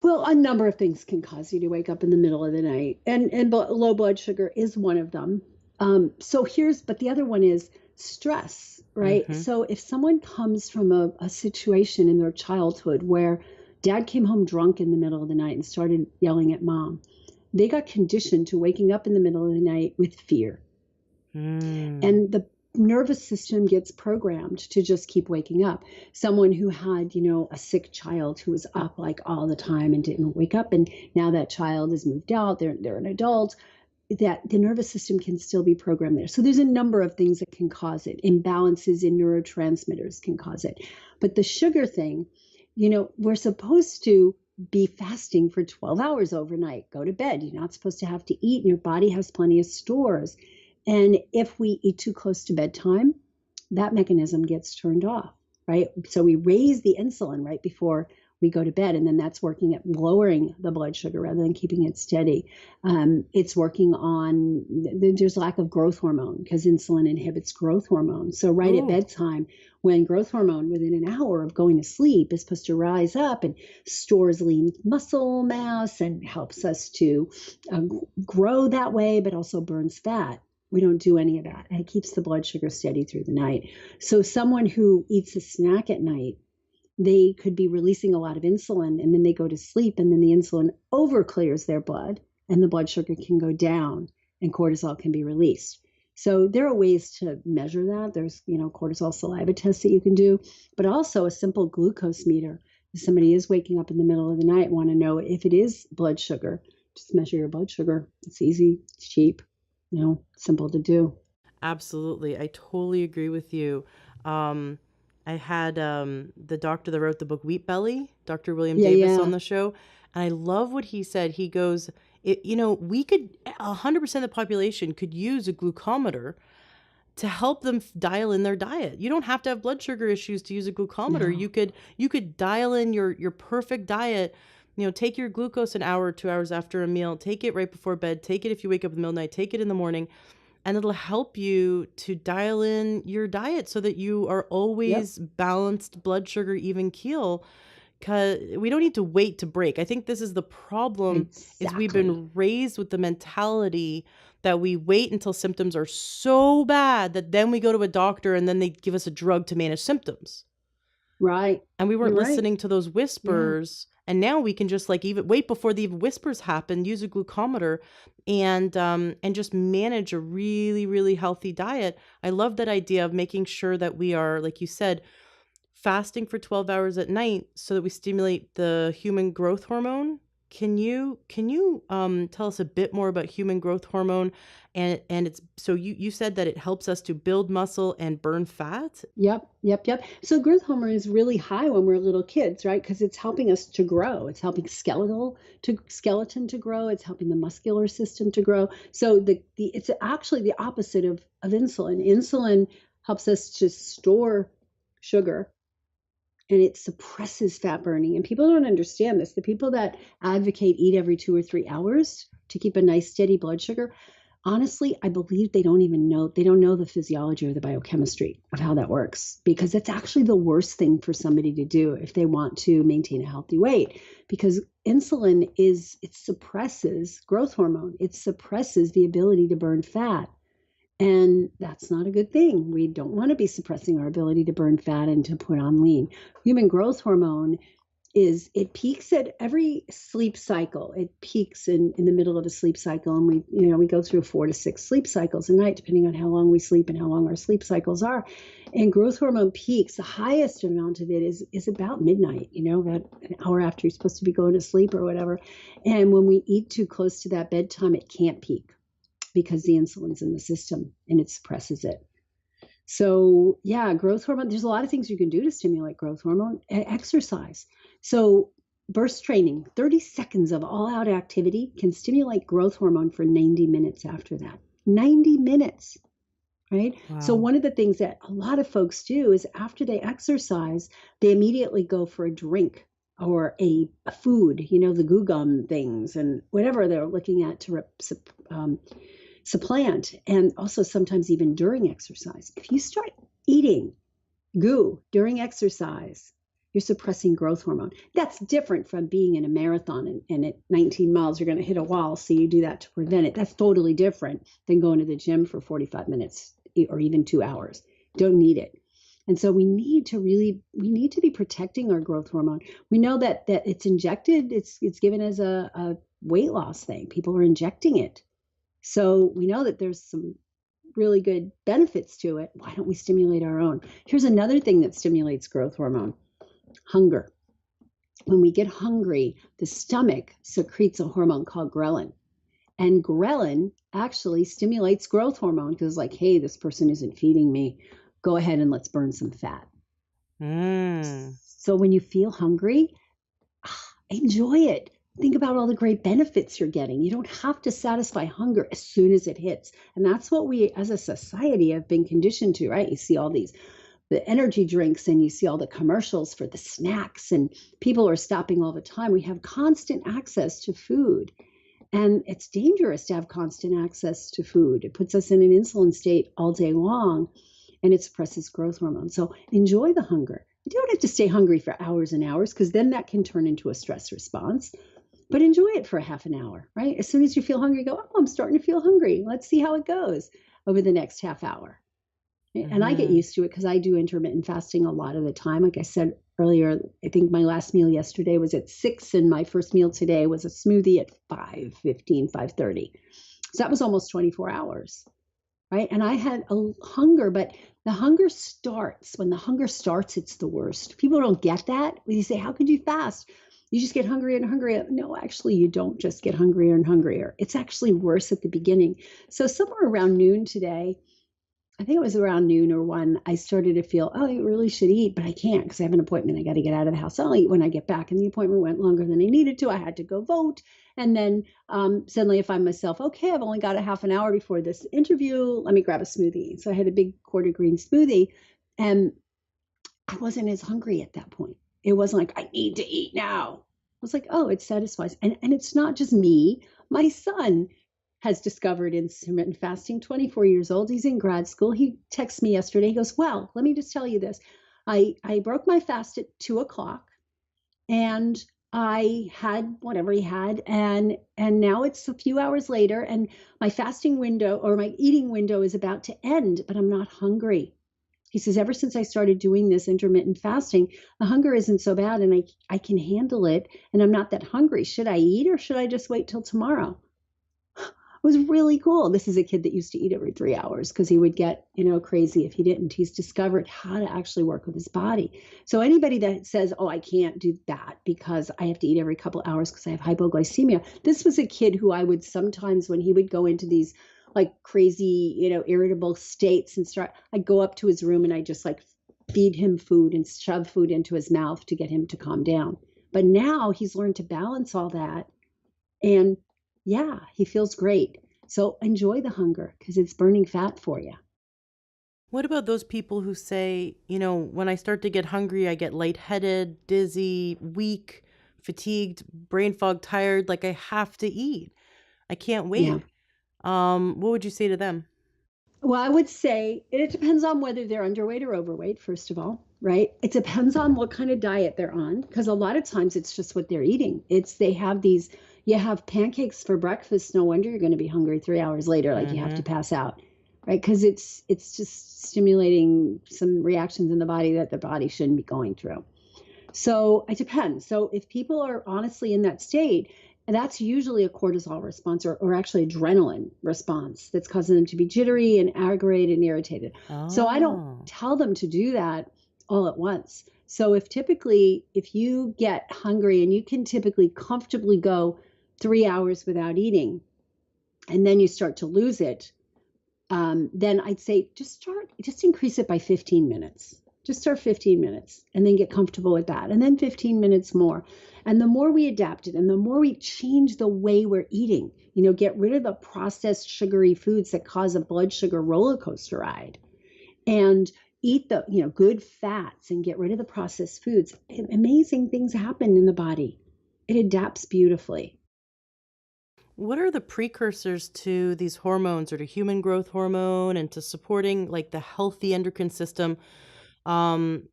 Well, a number of things can cause you to wake up in the middle of the night, and low blood sugar is one of them. But the other one is stress, right? Mm-hmm. So if someone comes from a situation in their childhood where dad came home drunk in the middle of the night and started yelling at mom, they got conditioned to waking up in the middle of the night with fear. Mm. And the nervous system gets programmed to just keep waking up. Someone who had, a sick child who was up like all the time and didn't wake up, and now that child has moved out, they're an adult, that the nervous system can still be programmed there. So there's a number of things that can cause it. Imbalances in neurotransmitters can cause it. But the sugar thing, we're supposed to be fasting for 12 hours overnight. Go to bed. You're not supposed to have to eat, and your body has plenty of stores. And if we eat too close to bedtime, that mechanism gets turned off. right? So we raise the insulin right before we go to bed, and then that's working at lowering the blood sugar rather than keeping it steady. It's working on, there's lack of growth hormone because insulin inhibits growth hormone. So right at Ooh. bedtime, when growth hormone within an hour of going to sleep is supposed to rise up and stores lean muscle mass and helps us to grow that way, but also burns fat. We don't do any of that. And it keeps the blood sugar steady through the night. So someone who eats a snack at night, they could be releasing a lot of insulin, and then they go to sleep, and then the insulin over clears their blood and the blood sugar can go down and cortisol can be released. So there are ways to measure that. There's, cortisol saliva tests that you can do, but also a simple glucose meter. If somebody is waking up in the middle of the night, want to know if it is blood sugar, just measure your blood sugar. It's easy, it's cheap, simple to do. Absolutely. I totally agree with you. I had the doctor that wrote the book Wheat Belly, Dr. William Yeah, Davis, on yeah. the show. And I love what he said. He goes, we could, 100% of the population could use a glucometer to help them dial in their diet. You don't have to have blood sugar issues to use a glucometer. No. You could dial in your perfect diet. Take your glucose an hour, 2 hours after a meal, take it right before bed, take it if you wake up in the middle of the night, take it in the morning, and it'll help you to dial in your diet so that you are Yep. always balanced, blood sugar, even keel. Cause we don't need to wait to break. I think this is the problem, is we've Exactly. been raised with the mentality that we wait until symptoms are so bad that then we go to a doctor and then they give us a drug to manage symptoms. Right. And we weren't You're right. listening to those Yeah. whispers. And now we can just like even wait before the whispers happen, use a glucometer and just manage a really, really healthy diet. I love that idea of making sure that we are, like you said, fasting for 12 hours at night so that we stimulate the human growth hormone. Can you tell us a bit more about human growth hormone? And it's so you said that it helps us to build muscle and burn fat. Yep, yep, yep. So growth hormone is really high when we're little kids, right? Because it's helping us to grow. It's helping skeleton to grow. It's helping the muscular system to grow. So the it's actually the opposite of insulin. Insulin helps us to store sugar and it suppresses fat burning. And people don't understand this. The people that advocate eat every 2 or 3 hours to keep a nice steady blood sugar, honestly, I believe they don't know the physiology or the biochemistry of how that works, because it's actually the worst thing for somebody to do if they want to maintain a healthy weight, because insulin it suppresses growth hormone. It suppresses the ability to burn fat. And that's not a good thing. We don't want to be suppressing our ability to burn fat and to put on lean. Human growth hormone it peaks at every sleep cycle. It peaks in the middle of a sleep cycle. And we go through 4 to 6 sleep cycles a night, depending on how long we sleep and how long our sleep cycles are. And growth hormone peaks, the highest amount of it is about midnight, about an hour after you're supposed to be going to sleep or whatever. And when we eat too close to that bedtime, it can't peak because the insulin's in the system and it suppresses it. So yeah, growth hormone, there's a lot of things you can do to stimulate growth hormone. Exercise. So burst training, 30 seconds of all out activity can stimulate growth hormone for 90 minutes after that. 90 minutes, right? So Wow. one of the things that a lot of folks do is after they exercise, they immediately go for a drink or a food, the goo gum things and whatever they're looking at to supplant, and also sometimes even during exercise. If you start eating goo during exercise, you're suppressing growth hormone. That's different from being in a marathon and at 19 miles, you're going to hit a wall. So you do that to prevent it. That's totally different than going to the gym for 45 minutes or even 2 hours. Don't need it. And so we need to be protecting our growth hormone. We know that it's injected, it's given as a weight loss thing. People are injecting it. So we know that there's some really good benefits to it. Why don't we stimulate our own? Here's another thing that stimulates growth hormone: hunger. When we get hungry, the stomach secretes a hormone called ghrelin. And ghrelin actually stimulates growth hormone because it's like, hey, this person isn't feeding me. Go ahead and let's burn some fat. Mm. So when you feel hungry, enjoy it. Think about all the great benefits you're getting. You don't have to satisfy hunger as soon as it hits. And that's what we as a society have been conditioned to, right? You see all these the energy drinks and you see all the commercials for the snacks and people are stopping all the time. We have constant access to food. And it's dangerous to have constant access to food. It puts us in an insulin state all day long and it suppresses growth hormone. So enjoy the hunger. You don't have to stay hungry for hours and hours because then that can turn into a stress response. But enjoy it for half an hour, right? As soon as you feel hungry, go, oh, I'm starting to feel hungry. Let's see how it goes over the next half hour. And I get Mm-hmm. used to it because I do intermittent fasting a lot of the time. Like I said earlier, I think my last meal yesterday was at 6 and my first meal today was a smoothie at 5:15, 5:30. So that was almost 24 hours, right? And I had a hunger, but the hunger starts. When the hunger starts, it's the worst. People don't get that. When you say, how could you fast? You just get hungrier and hungrier. No, actually, you don't just get hungrier and hungrier. It's actually worse at the beginning. So somewhere around noon today, I think it was around noon or one, I started to feel, oh, I really should eat, but I can't because I have an appointment. I got to get out of the house. I'll eat when I get back. And the appointment went longer than I needed to. I had to go vote. And then suddenly I find myself, okay, I've only got a half an hour before this interview. Let me grab a smoothie. So I had a big quarter green smoothie and I wasn't as hungry at that point. It wasn't like, I need to eat now. I was like, oh, it satisfies. And it's not just me. My son has discovered intermittent fasting, 24 years old. He's in grad school. He texted me yesterday. He goes, well, let me just tell you this. I broke my fast at 2 o'clock and I had whatever he had. And now it's a few hours later and my fasting window or my eating window is about to end, but I'm not hungry. He says, ever since I started doing this intermittent fasting, the hunger isn't so bad and I can handle it and I'm not that hungry. Should I eat or should I just wait till tomorrow? It was really cool. This is a kid that used to eat every 3 hours because he would get, crazy if he didn't. He's discovered how to actually work with his body. So anybody that says, oh, I can't do that because I have to eat every couple hours because I have hypoglycemia. This was a kid who I would sometimes, when he would go into these like crazy, irritable states and start, I'd go up to his room and I just like feed him food and shove food into his mouth to get him to calm down. But now he's learned to balance all that. And yeah, he feels great. So enjoy the hunger because it's burning fat for you. What about those people who say, when I start to get hungry, I get lightheaded, dizzy, weak, fatigued, brain fog, tired, like I have to eat. I can't Yeah. wait. What would you say to them? Well, I would say it depends on whether they're underweight or overweight, first of all, right? It depends on what kind of diet they're on, because a lot of times it's just what they're eating. They have these, you have pancakes for breakfast. No wonder you're going to be hungry 3 hours later, like you have Mm-hmm. to pass out, right? Because it's just stimulating some reactions in the body that the body shouldn't be going through. So it depends. So if people are honestly in that state, and that's usually a cortisol response or actually adrenaline response that's causing them to be jittery and aggravated and irritated. So I don't Oh. tell them to do that all at once. So if you get hungry and you can typically comfortably go 3 hours without eating, and then you start to lose it, then I'd say just increase it by 15 minutes. Just start 15 minutes and then get comfortable with that. And then 15 minutes more. And the more we adapt it and the more we change the way we're eating, get rid of the processed sugary foods that cause a blood sugar roller coaster ride and eat the, good fats and get rid of the processed foods. Amazing things happen in the body. It adapts beautifully. What are the precursors to these hormones or to human growth hormone and to supporting like the healthy endocrine system? Um,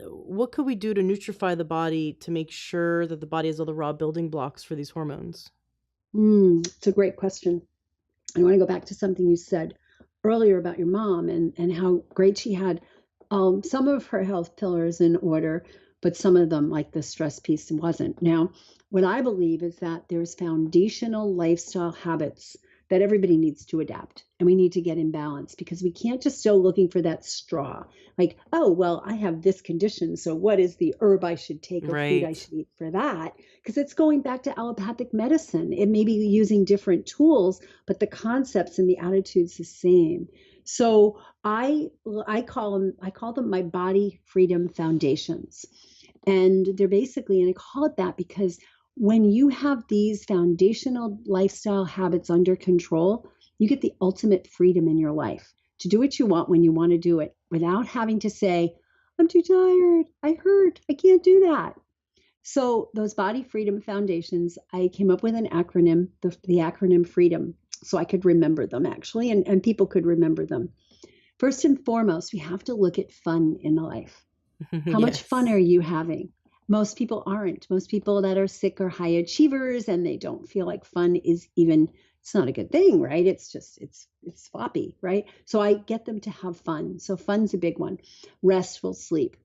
what could we do to nutrify the body to make sure that the body has all the raw building blocks for these hormones? It's a great question. I want to go back to something you said earlier about your mom and how great she had some of her health pillars in order, but some of them, like the stress piece, wasn't. Now, what I believe is that there's foundational lifestyle habits that everybody needs to adapt, and we need to get in balance because we can't just go looking for that straw. Like, oh, well, I have this condition, so what is the herb I should take or food I Right. should eat for that? Because it's going back to allopathic medicine. It may be using different tools, but the concepts and the attitudes the same. So I call them my body freedom foundations. And they're basically, and I call it that because when you have these foundational lifestyle habits under control, you get the ultimate freedom in your life to do what you want when you want to do it without having to say, I'm too tired, I hurt, I can't do that. So those body freedom foundations, I came up with an acronym, the acronym freedom, so I could remember them actually, and people could remember them. First and foremost, we have to look at fun in life. How much fun are Yes. you having? Most people aren't. Most people that are sick are high achievers and they don't feel like fun is even, it's not a good thing, right? It's just, it's sloppy, right? So I get them to have fun. So fun's a big one. Restful sleep,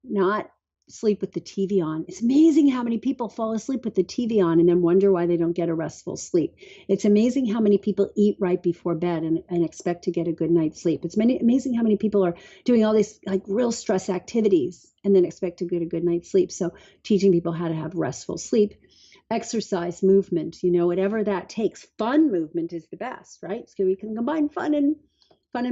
not sleep with the TV on. It's amazing how many people fall asleep with the TV on and then wonder why they don't get a restful sleep. It's amazing how many people eat right before bed and expect to get a good night's sleep. It's amazing how many people are doing all these like real stress activities and then expect to get a good night's sleep. So teaching people how to have restful sleep. Exercise, movement, whatever that takes. Fun movement is the best, right? So we can combine fun and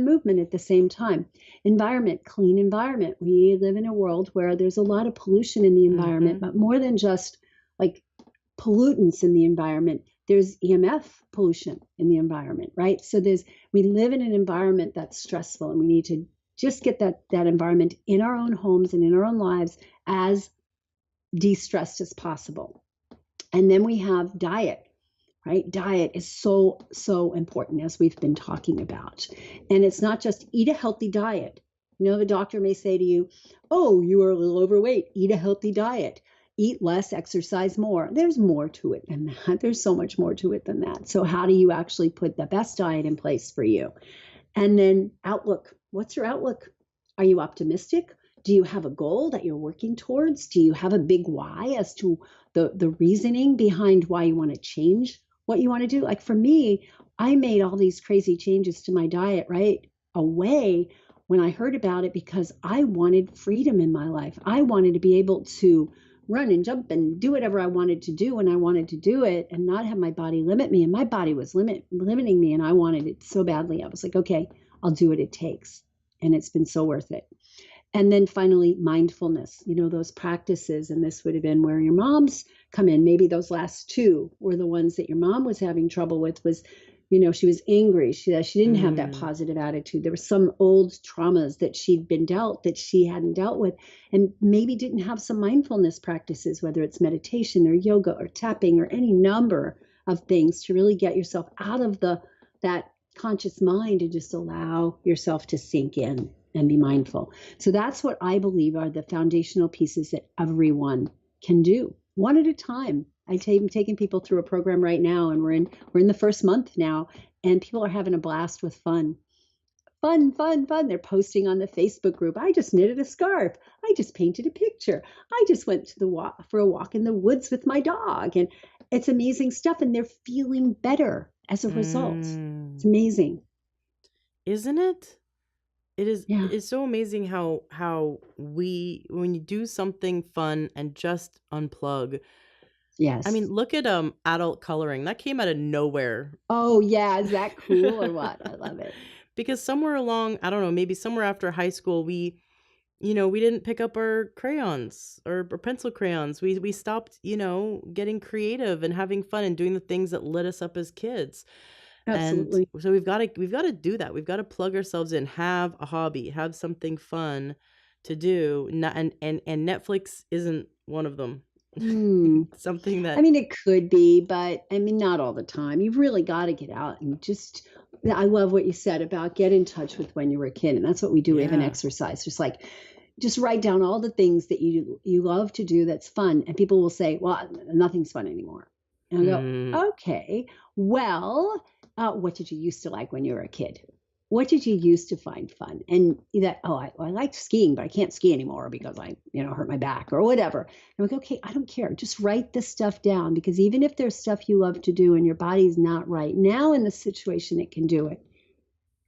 movement at the same time. Environment, clean environment. We live in a world where there's a lot of pollution in the environment, Mm-hmm. but more than just like pollutants in the environment, there's EMF pollution in the environment, right? So we live in an environment that's stressful, and we need to just get that environment in our own homes and in our own lives as de-stressed as possible. And then we have diet, right? Diet is so, so important, as we've been talking about. And it's not just eat a healthy diet. The doctor may say to you, oh, you are a little overweight, eat a healthy diet. Eat less, exercise more. There's more to it than that. There's so much more to it than that. So how do you actually put the best diet in place for you? And then outlook. What's your outlook? Are you optimistic? Do you have a goal that you're working towards? Do you have a big why as to the reasoning behind why you want to change what you want to do? Like for me, I made all these crazy changes to my diet right away when I heard about it because I wanted freedom in my life. I wanted to be able to run and jump and do whatever I wanted to do when I wanted to do it and not have my body limit me. And my body was limiting me, and I wanted it so badly. I was like, okay, I'll do what it takes. And it's been so worth it. And then finally, mindfulness, those practices. And this would have been where your moms come in. Maybe those last two were the ones that your mom was having trouble with was, she was angry. She didn't have that Mm. positive attitude. There were some old traumas that she'd been dealt that she hadn't dealt with and maybe didn't have some mindfulness practices, whether it's meditation or yoga or tapping or any number of things to really get yourself out of that conscious mind and just allow yourself to sink in and be mindful. So that's what I believe are the foundational pieces that everyone can do, one at a time. I'm taking people through a program right now, and we're in the first month now, and people are having a blast with fun. Fun, fun, fun. They're posting on the Facebook group. I just knitted a scarf. I just painted a picture. I just went to for a walk in the woods with my dog. And it's amazing stuff. And they're feeling better as a result. It's Mm. amazing. Isn't it? It is. Yeah. It's so amazing how we when you do something fun and just unplug. I mean, Yes. look at adult coloring. That came out of nowhere. Oh, yeah. Is that cool or what? I love it. Because somewhere along, I don't know, maybe somewhere after high school, we didn't pick up our crayons or pencil crayons. We stopped, getting creative and having fun and doing the things that lit us up as kids. And Absolutely. so we've got to do that. We've got to plug ourselves in, have a hobby, have something fun to do. And Netflix isn't one of them. Hmm. Something I that mean, it could be, but I mean, not all the time. You've really got to get out and just. I love what you said about get in touch with when you were a kid, and that's what we do. We have an yeah. exercise, just write down all the things that you love to do that's fun, and people will say, "Well, nothing's fun anymore." And I go, Mm, "Okay, well, what did you used to like when you were a kid? What did you used to find fun?" And that, oh, I liked skiing, but I can't ski anymore because I, hurt my back or whatever. And I'm like, okay, I don't care. Just write this stuff down because even if there's stuff you love to do and your body's not right now in the situation, it can do it.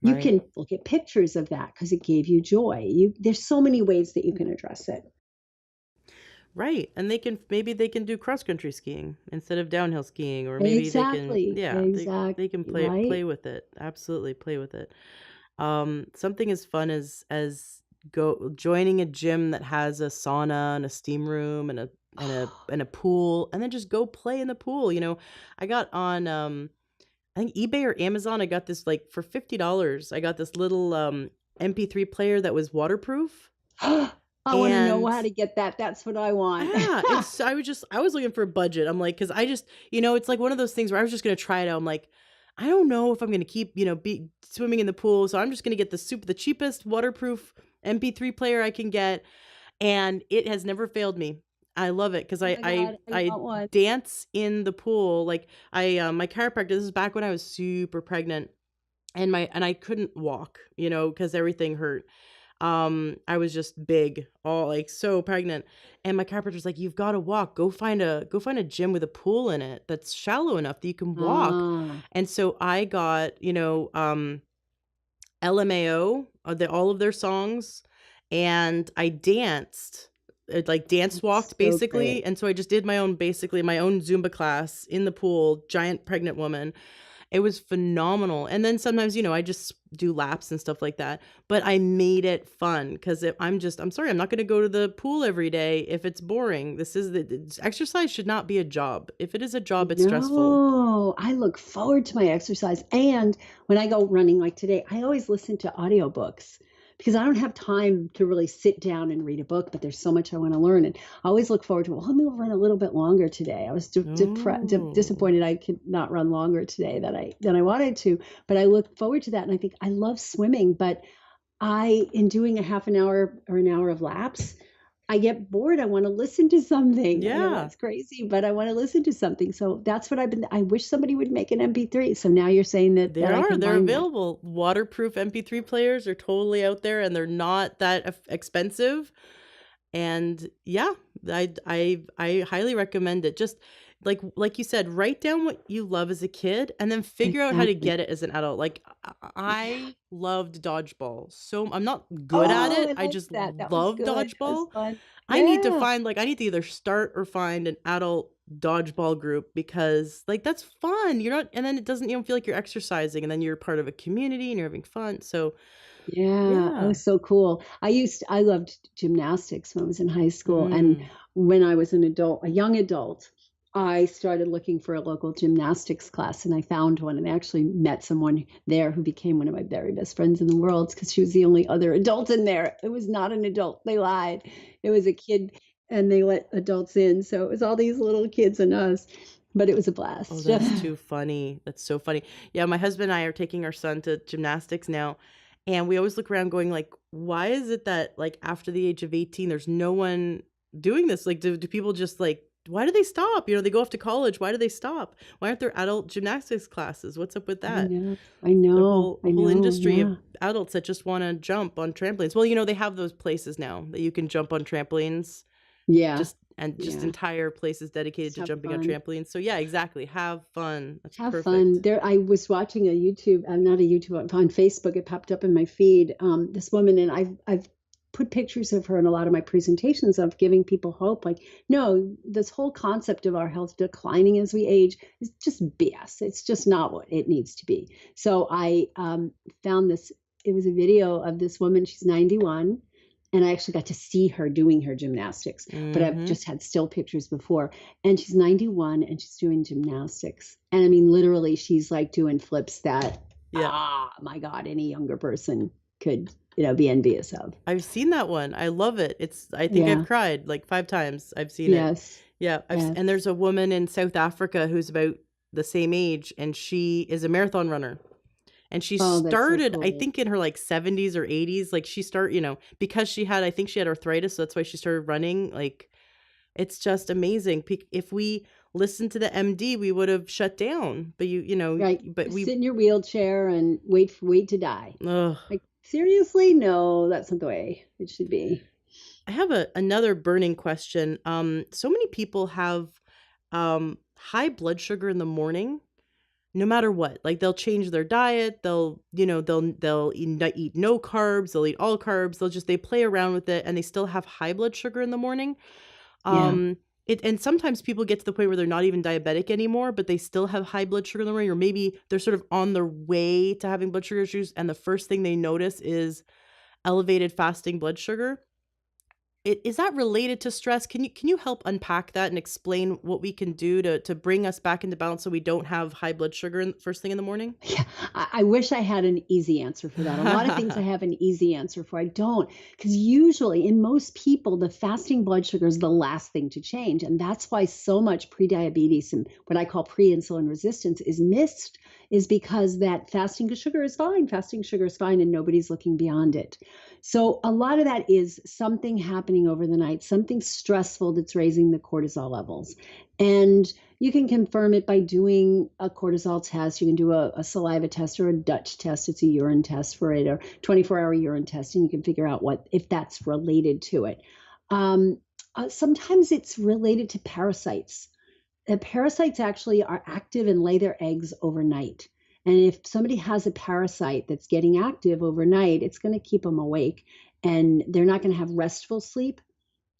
You right. can look at pictures of that because it gave you joy. There's so many ways that you can address it. Right. And maybe they can do cross country skiing instead of downhill skiing, or maybe they can, Exactly. yeah, they can Exactly. play Right. with it. Absolutely play with it. Something as fun as go joining a gym that has a sauna and a steam room and a pool, and then just go play in the pool. I got on I think eBay or Amazon, I got this like for $50. I got this little MP3 player that was waterproof. I want to know And how to get that. That's what I want. yeah, it's I was looking for a budget. I'm like, cuz I just, it's like one of those things where I was just going to try it out. I'm like, I don't know if I'm going to keep, be swimming in the pool, so I'm just going to get the cheapest waterproof MP3 player I can get, and it has never failed me. I love it because Oh I my I God, I I want one. dance in the pool. Like my chiropractor, this is back when I was super pregnant, and I couldn't walk, because everything hurt. I was just big, all like so pregnant. And my chiropractor's like, you've got to walk. Go find a gym with a pool in it that's shallow enough that you can walk. Ah, And so I got, LMAO, all of their songs, and I danced, like dance that's walked so great. basically. And so I just did basically my own Zumba class in the pool, giant pregnant woman. It was phenomenal. And then sometimes, I just do laps and stuff like that. But I made it fun because I'm sorry, I'm not going to go to the pool every day if it's boring. Exercise should not be a job. If it is a job, it's stressful. No, I look forward to my exercise. And when I go running like today, I always listen to audiobooks because I don't have time to really sit down and read a book, but there's so much I want to learn. And I always look forward to, well, let me run a little bit longer today. I was Oh, disappointed I could not run longer today than I wanted to, but I look forward to that. And I think I love swimming, but in doing a half an hour or an hour of laps, I get bored. I want to listen to something. I know yeah. that's crazy, but I want to listen to something. So that's what I wish somebody would make an MP3. So now you're saying that I can They're find that. available. Waterproof MP3 players are totally out there, and they're not that expensive. And yeah, I highly recommend it. Just like you said, write down what you love as a kid and then figure out how to Exactly. get it as an adult. Like Yeah. I loved dodgeball. So I'm not good at Oh, it. I I like just that. That was love good. That was dodgeball. fun. Yeah. I need to either start or find an adult dodgeball group because like that's fun. You're not, and then it doesn't, you don't feel like you're exercising, and then you're part of a community and you're having fun. So Yeah. Oh, yeah. so cool. I loved gymnastics when I was in high school. And Mm, when I was a young adult, I started looking for a local gymnastics class and I found one and I actually met someone there who became one of my very best friends in the world because she was the only other adult in there. It was not an adult. They lied. It was a kid and they let adults in. So it was all these little kids and us, but it was a oh, blast. that's too funny. That's so funny. Yeah, my husband and I are taking our son to gymnastics now, and we always look around going like, why is it that like after the age of 18 there's no one doing this? Like do people just like why do they stop? They go off to college. Why do they stop? Why aren't there adult gymnastics classes? What's up with I that? know. I The know. whole I whole know. industry of Yeah. adults that just want to jump on trampolines. Well, they have those places now that you can jump on trampolines, Yeah. just Yeah. entire places dedicated Just to have jumping on fun. trampolines. So yeah, exactly. Have fun. That's Have fun. perfect. There, I was watching a YouTube, not a YouTube, on Facebook. It popped up in my feed. This woman, and I've put pictures of her in a lot of my presentations of giving people hope. Like, no, this whole concept of our health declining as we age is just BS. It's just not what it needs to be. So I found this. It was a video of this woman. She's 91. And I actually got to see her doing her gymnastics, but I've Mhm. just had still pictures before. And she's 91 and she's doing gymnastics. And I mean, literally, she's like doing flips that, Yeah. my God, any younger person could, be envious of. I've seen that one. I love it. I think I've Yeah. cried like 5 times. I've seen it. Yes. Yeah, and Yes. there's a woman in South Africa who's about the same age, and she is a marathon runner. And she Oh, that's so started, I cool. think, in her like 70s or 80s. Like because I think she had arthritis, so that's why she started running. Like it's just amazing. If we listened to the MD, we would have shut down. But Right. but Just we, sit in your wheelchair and wait to die. ugh. Like, seriously? No, that's not the way it should be. I have another burning question. So many people have high blood sugar in the morning, no matter what. Like they'll change their diet, they'll eat no carbs, they'll eat all carbs, they play around with it and they still have high blood sugar in the morning. Yeah. And sometimes people get to the point where they're not even diabetic anymore, but they still have high blood sugar in the morning, or maybe they're sort of on their way to having blood sugar issues and the first thing they notice is elevated fasting blood sugar. Is that related to stress? Can you help unpack that and explain what we can do to bring us back into balance so we don't have high blood sugar first thing in the morning? Yeah, I wish I had an easy answer for that. A lot of things I have an easy answer for. I don't, because usually in most people, the fasting blood sugar is the last thing to change. And that's why so much prediabetes and what I call pre-insulin resistance is missed, is because that fasting sugar is fine. Fasting sugar is fine, and nobody's looking beyond it. So a lot of that is something happening over the night, something stressful that's raising the cortisol levels. And you can confirm it by doing a cortisol test. You can do a saliva test or a Dutch test. It's a urine test for it, or 24-hour urine test, and you can figure out what if that's related to it. Sometimes it's related to parasites. The parasites actually are active and lay their eggs overnight. And if somebody has a parasite that's getting active overnight, it's going to keep them awake, and they're not going to have restful sleep,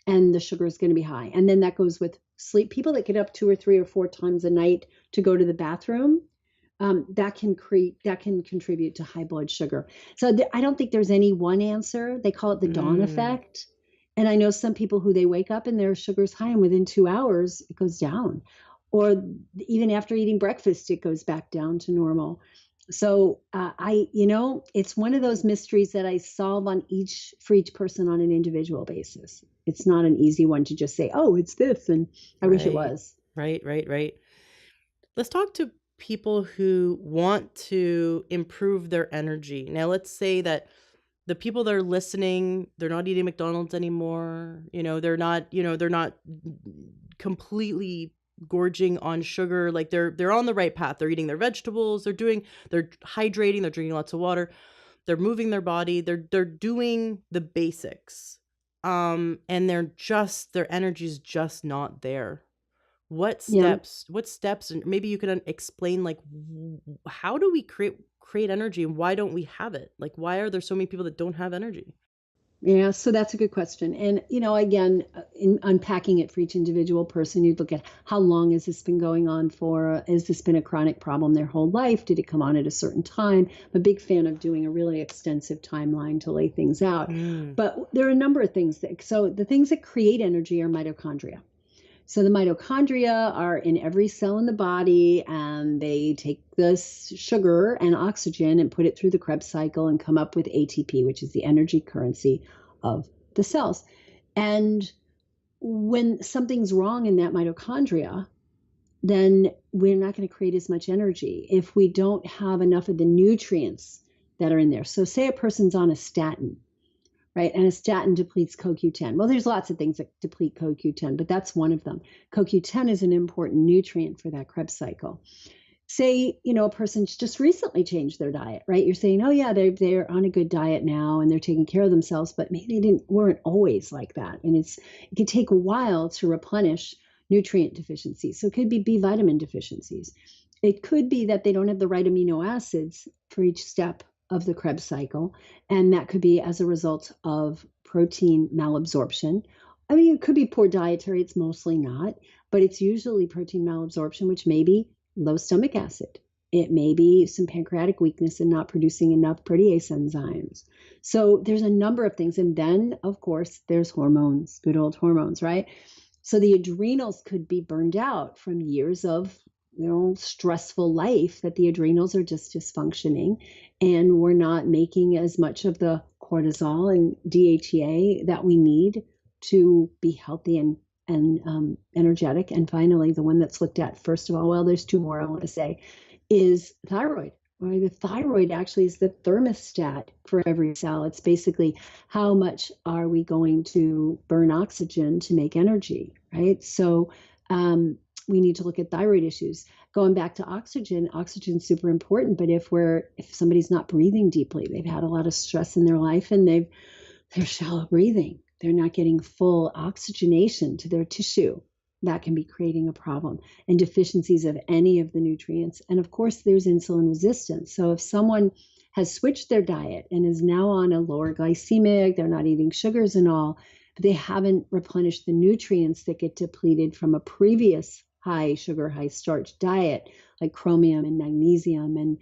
and the sugar is going to be high. And then that goes with sleep. People that get up 2 or 3 or 4 times a night to go to the bathroom, that can contribute to high blood sugar. So I don't think there's any one answer. They call it the dawn Mm, effect. And I know some people who they wake up and their sugar's high, and within 2 hours it goes down. Or even after eating breakfast, it goes back down to normal. So it's one of those mysteries that I solve for each person on an individual basis. It's not an easy one to just say, oh, it's this. And I wish it right. was. Right, right, right. Let's talk to people who want to improve their energy. Now, let's say that the people that are listening, they're not eating McDonald's anymore. They're not completely gorging on sugar. Like they're on the right path. They're eating their vegetables, they're hydrating, they're drinking lots of water, they're moving their body, they're doing the basics. And their energy's just not there. Yeah. What steps, and maybe you could explain, like, how do we create energy, and why don't we have it? Like, why are there so many people that don't have energy? Yeah, so that's a good question. And, again, in unpacking it for each individual person, you'd look at how long has this been going on for? Has this been a chronic problem their whole life? Did it come on at a certain time? I'm a big fan of doing a really extensive timeline to lay things out. Mm, But there are a number of things so the things that create energy are mitochondria. So the mitochondria are in every cell in the body, and they take this sugar and oxygen and put it through the Krebs cycle and come up with ATP, which is the energy currency of the cells. And when something's wrong in that mitochondria, then we're not going to create as much energy if we don't have enough of the nutrients that are in there. So say a person's on a statin, right? And a statin depletes CoQ10. Well, there's lots of things that deplete CoQ10, but that's one of them. CoQ10 is an important nutrient for that Krebs cycle. Say, a person's just recently changed their diet, right? You're saying, oh yeah, they're on a good diet now and they're taking care of themselves, but maybe they weren't always like that. And it can take a while to replenish nutrient deficiencies. So it could be B vitamin deficiencies. It could be that they don't have the right amino acids for each step of the Krebs cycle, and that could be as a result of protein malabsorption. I mean, it could be poor dietary, it's mostly not, but it's usually protein malabsorption, which may be low stomach acid. It may be some pancreatic weakness and not producing enough protease enzymes. So there's a number of things. And then, of course, there's hormones, good old hormones, right? So the adrenals could be burned out from years of stressful life, that the adrenals are just dysfunctioning, and we're not making as much of the cortisol and DHEA that we need to be healthy and energetic. And finally, the one that's looked at first of all, well, there's two more I want to say, is thyroid. Right? The thyroid actually is the thermostat for every cell. It's basically how much are we going to burn oxygen to make energy, right? So we need to look at thyroid issues. Going back to oxygen, oxygen's super important, but if somebody's not breathing deeply, they've had a lot of stress in their life, and they're shallow breathing, they're not getting full oxygenation to their tissue, that can be creating a problem, and deficiencies of any of the nutrients. And of course, there's insulin resistance. So if someone has switched their diet and is now on a lower glycemic, they're not eating sugars and all, but they haven't replenished the nutrients that get depleted from a previous high sugar, high starch diet, like chromium and magnesium and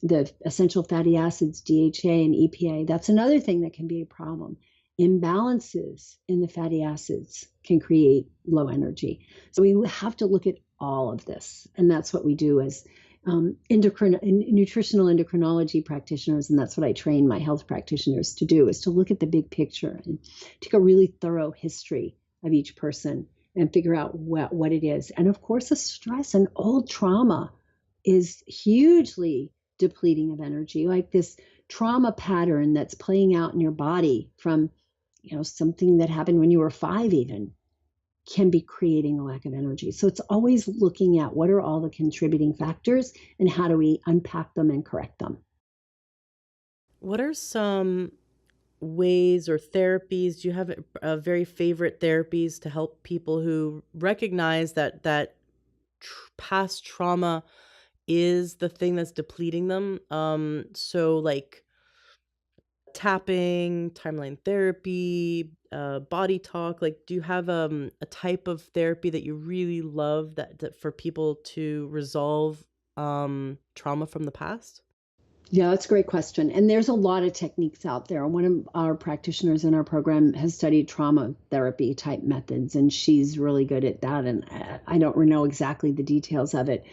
the essential fatty acids, DHA and EPA. That's another thing that can be a problem. imbalances in the fatty acids can create low energy. So we have to look at all of this. And that's what we do as nutritional endocrinology practitioners. And that's what I train my health practitioners to do, is to look at the big picture and take a really thorough history of each person and figure out what it is. And of course, the stress and old trauma is hugely depleting of energy, like this trauma pattern that's playing out in your body from, something that happened when you were 5 even, can be creating a lack of energy. So it's always looking at what are all the contributing factors and how do we unpack them and correct them. What are some ways or therapies? Do you have a very favorite therapies to help people who recognize that past trauma is the thing that's depleting them? So like tapping, timeline therapy, body talk. Like, do you have a type of therapy that you really love that for people to resolve trauma from the past? Yeah, that's a great question. And there's a lot of techniques out there. One of our practitioners in our program has studied trauma therapy type methods, and she's really good at that. And I don't know exactly the details of it.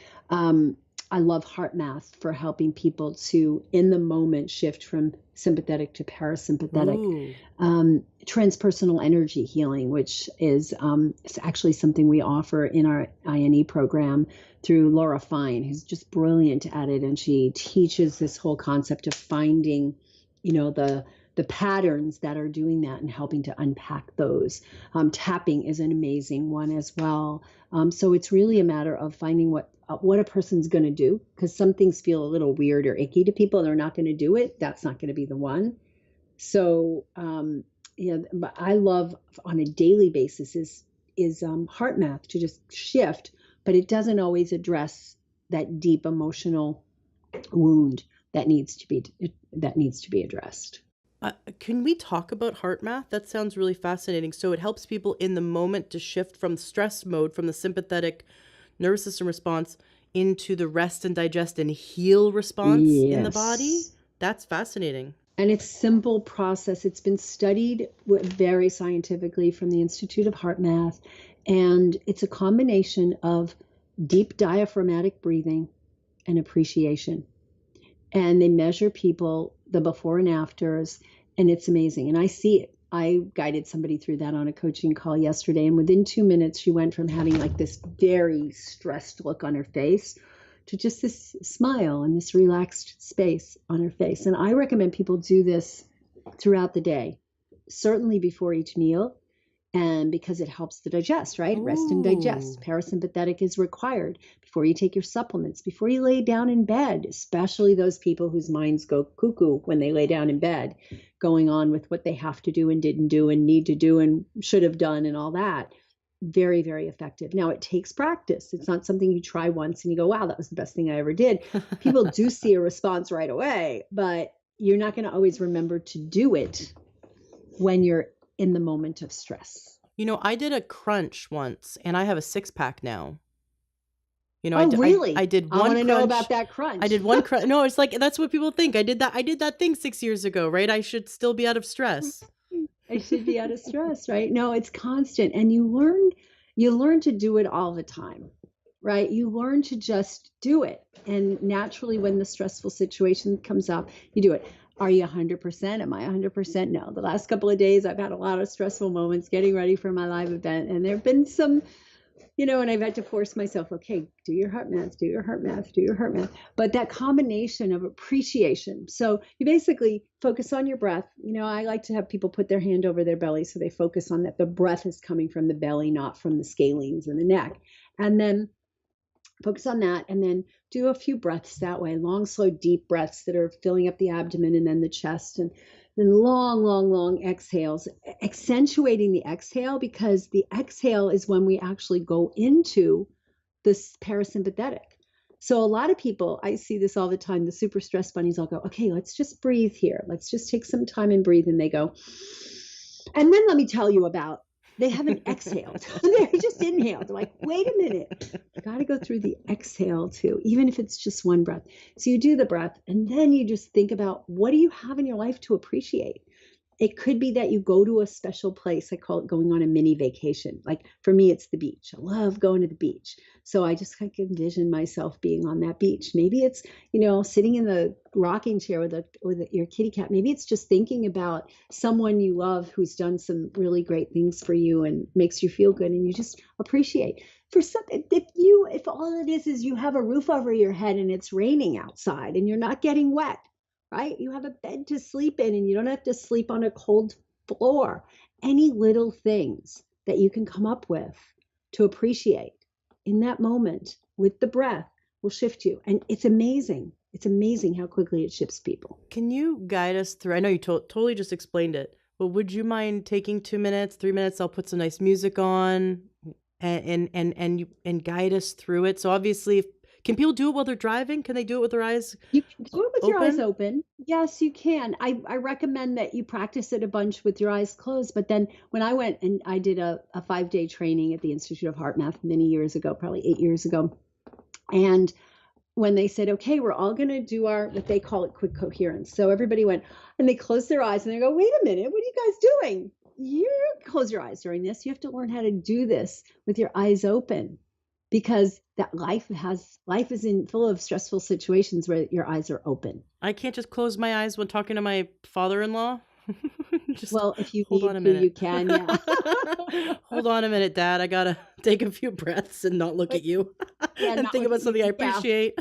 I love heart math for helping people to, in the moment, shift from sympathetic to parasympathetic. Transpersonal energy healing, which is actually something we offer in our INE program through Laura Fine, who's just brilliant at it. And she teaches this whole concept of finding, the patterns that are doing that and helping to unpack those. Tapping is an amazing one as well. So it's really a matter of finding what a person's going to do, because some things feel a little weird or icky to people and they're not going to do it. That's not going to be the one. So, but I love on a daily basis is heart math, to just shift, but it doesn't always address that deep emotional wound that needs to be addressed. Can we talk about heart math? That sounds really fascinating. So it helps people in the moment to shift from stress mode, from the sympathetic nervous system response, into the rest and digest and heal response in the body? That's fascinating. And it's a simple process. It's been studied very scientifically from the Institute of Heart Math. And it's a combination of deep diaphragmatic breathing and appreciation. And they measure people, the before and afters, and it's amazing. And I see it. I guided somebody through that on a coaching call yesterday. And within 2 minutes, she went from having like this very stressed look on her face to just this smile and this relaxed space on her face. And I recommend people do this throughout the day, certainly before each meal, and because it helps to digest, right? Ooh. Rest and digest. Parasympathetic is required before you take your supplements, before you lay down in bed, especially those people whose minds go cuckoo when they lay down in bed, going on with what they have to do and didn't do and need to do and should have done and all that. Very, very effective. Now, it takes practice. It's not something you try once and you go, wow, that was the best thing I ever did. People do see a response right away, but you're not going to always remember to do it when you're in the moment of stress. I did a crunch once and I have a 6-pack now. Really? I did one I want to crunch. know about that crunch. I did one crunch. No, it's like, that's what people think. I did that thing 6 years ago, right? I should still be out of stress. I should be out of stress, right? No, it's constant. And you learn to do it all the time, right? You learn to just do it. And naturally, when the stressful situation comes up, you do it. Are you 100%? Am I 100%? No. The last couple of days, I've had a lot of stressful moments getting ready for my live event. And there have been some, and I've had to force myself, okay, do your heart math, do your heart math, do your heart math. But that combination of appreciation. So you basically focus on your breath. I like to have people put their hand over their belly so they focus on that the breath is coming from the belly, not from the scalenes in the neck. And then focus on that, and then do a few breaths that way, long, slow, deep breaths that are filling up the abdomen and then the chest, and then long, long, long exhales, accentuating the exhale, because the exhale is when we actually go into this parasympathetic. So a lot of people, I see this all the time, the super stress bunnies, I'll go, okay, let's just breathe here. Let's just take some time and breathe. And they go, and then let me tell you about, they haven't exhaled. They just inhaled. They're like, wait a minute. You got to go through the exhale too, even if it's just one breath. So you do the breath, and then you just think about, what do you have in your life to appreciate? It could be that you go to a special place. I call it going on a mini vacation. Like for me, it's the beach. I love going to the beach. So I just kind of envision myself being on that beach. Maybe it's, sitting in the rocking chair with your kitty cat. Maybe it's just thinking about someone you love who's done some really great things for you and makes you feel good and you just appreciate. For some, if all it is you have a roof over your head and it's raining outside and you're not getting wet, right? You have a bed to sleep in and you don't have to sleep on a cold floor. Any little things that you can come up with to appreciate in that moment with the breath will shift you. And it's amazing. It's amazing how quickly it shifts people. Can you guide us through? I know you totally just explained it, but would you mind taking 2 minutes, 3 minutes? I'll put some nice music on and guide us through it. So obviously, can people do it while they're driving? Can they do it with their eyes You can do it with your eyes open? open. Yes, you can. I recommend that you practice it a bunch with your eyes closed. But then when I went and I did a 5-day training at the Institute of Heart Math many years ago, probably 8 years ago, and when they said, okay, we're all going to do what they call it, quick coherence. So everybody went and they closed their eyes and they go, wait a minute, what are you guys doing? You don't close your eyes during this. You have to learn how to do this with your eyes open because that life is in full of stressful situations where your eyes are open. I can't just close my eyes when talking to my father-in-law. Just Well, if you hold on need a to, you minute. can, yeah. Hold on a minute, Dad. I gotta take a few breaths and not look But at you yeah, and not think look about at you. something I Yeah. appreciate.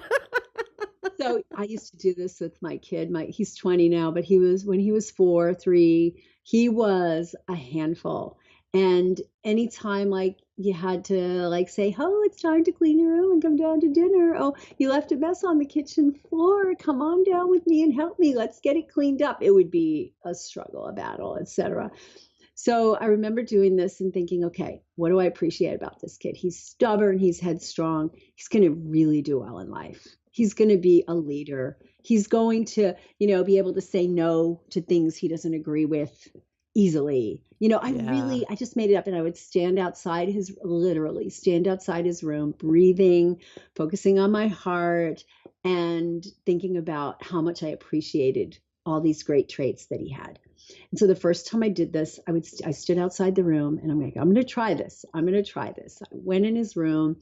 So I used to do this with my kid. He's 20 now, but when he was 4, 3, he was a handful. And anytime like you had to like say, "Oh, it's time to clean your room and come down to dinner. Oh, you left a mess on the kitchen floor. Come on down with me and help me. Let's get it cleaned up." It would be a struggle, a battle, etc. So I remember doing this and thinking, okay, what do I appreciate about this kid? He's stubborn, he's headstrong, he's going to really do well in life. He's going to be a leader. He's going to, be able to say no to things he doesn't agree with easily. Yeah. I just made it up and I would literally stand outside his room, breathing, focusing on my heart and thinking about how much I appreciated all these great traits that he had. And so the first time I did this, I stood outside the room and I'm like, I'm going to try this. I'm going to try this. I went in his room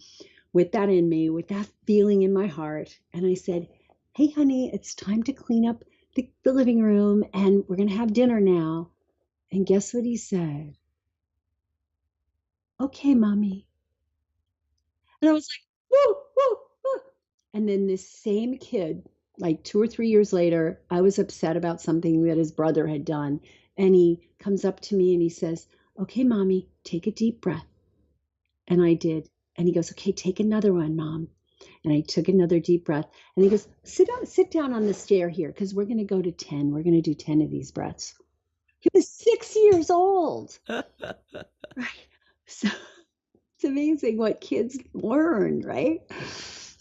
with that in me, with that feeling in my heart. And I said, hey, honey, it's time to clean up the living room and we're going to have dinner now. And guess what he said? Okay, mommy. And I was like, whoa, whoa, whoa. And then this same kid, like 2 or 3 years later, I was upset about something that his brother had done. And he comes up to me and he says, okay, mommy, take a deep breath. And I did. And he goes, okay, take another one, mom. And I took another deep breath. And he goes, sit down on the stair here because we're going to go to 10. We're going to do 10 of these breaths. He was 6 years old. Right. So it's amazing what kids learn, right?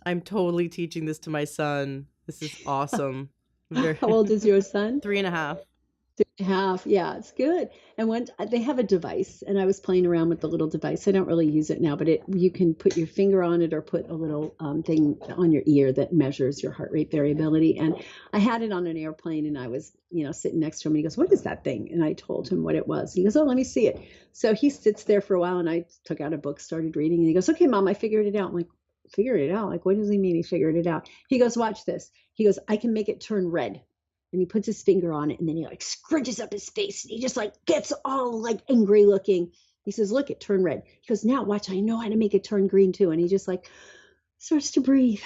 I'm totally teaching this to my son. This is awesome. How old is your son? 3.5. 2.5. Yeah, it's good. And when they have a device, and I was playing around with the little device. I don't really use it now, but you can put your finger on it or put a little thing on your ear that measures your heart rate variability. And I had it on an airplane, and I was, sitting next to him. And he goes, "What is that thing?" And I told him what it was. He goes, "Oh, let me see it." So he sits there for a while, and I took out a book, started reading, and he goes, "Okay, Mom, I figured it out." I'm like, "Figured it out? Like, what does he mean he figured it out?" He goes, "Watch this." He goes, "I can make it turn red." And he puts his finger on it and then he like scrunches up his face and he just like gets all like angry looking. He says, "Look, it turned red." He goes, "Now watch, I know how to make it turn green too." And he just like starts to breathe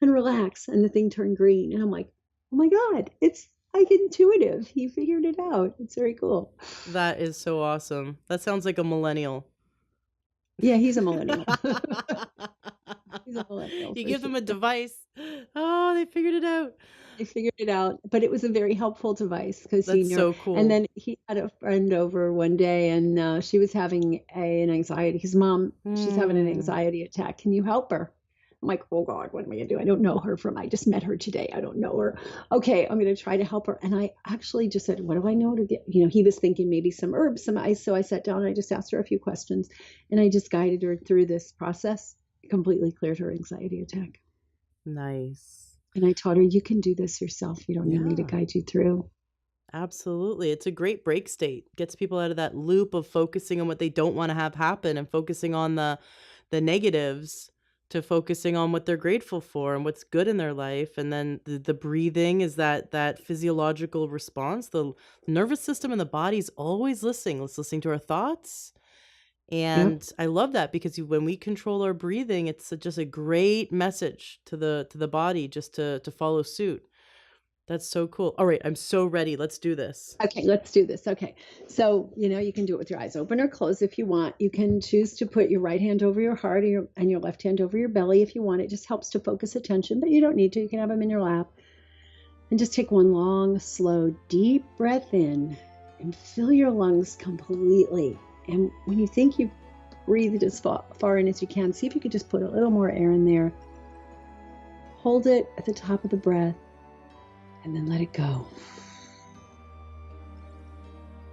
and relax and the thing turned green. And I'm like, oh my God, it's like intuitive. He figured it out. It's very cool. That is so awesome. That sounds like a millennial. Yeah, he's a millennial. He's a millennial You for give sure. them a device. Oh, they figured it out. I figured it out, but it was a very helpful device because That's so and cool. then he had a friend over one day and she was having an anxiety. His mom, she's having an Hmm. anxiety attack. Can you help her? I'm like, oh God, what am I gonna do? I don't know her I just met her today. I don't know her. Okay, I'm gonna try to help her. And I actually just said, what do I know to get? He was thinking maybe some herbs, some ice. So I sat down and I just asked her a few questions and I just guided her through this process. It completely cleared her anxiety attack. Nice. And I taught her, you can do this yourself. You don't need me to Yeah. guide you through. Absolutely. It's a great break state. Gets people out of that loop of focusing on what they don't want to have happen and focusing on the negatives to focusing on what they're grateful for and what's good in their life. And then the breathing is that physiological response. The nervous system and the body's always listening. It's listening to our thoughts. Yep. And I love that because when we control our breathing, it's just a great message to the body just to follow suit. That's so cool. All right, I'm so ready. Let's do this. Okay, let's do this. Okay. So, you can do it with your eyes open or closed if you want. You can choose to put your right hand over your heart and your left hand over your belly if you want. It just helps to focus attention, but you don't need to. You can have them in your lap. And just take one long, slow, deep breath in and fill your lungs completely. And when you think you've breathed as far in as you can, see if you could just put a little more air in there. Hold it at the top of the breath and then let it go.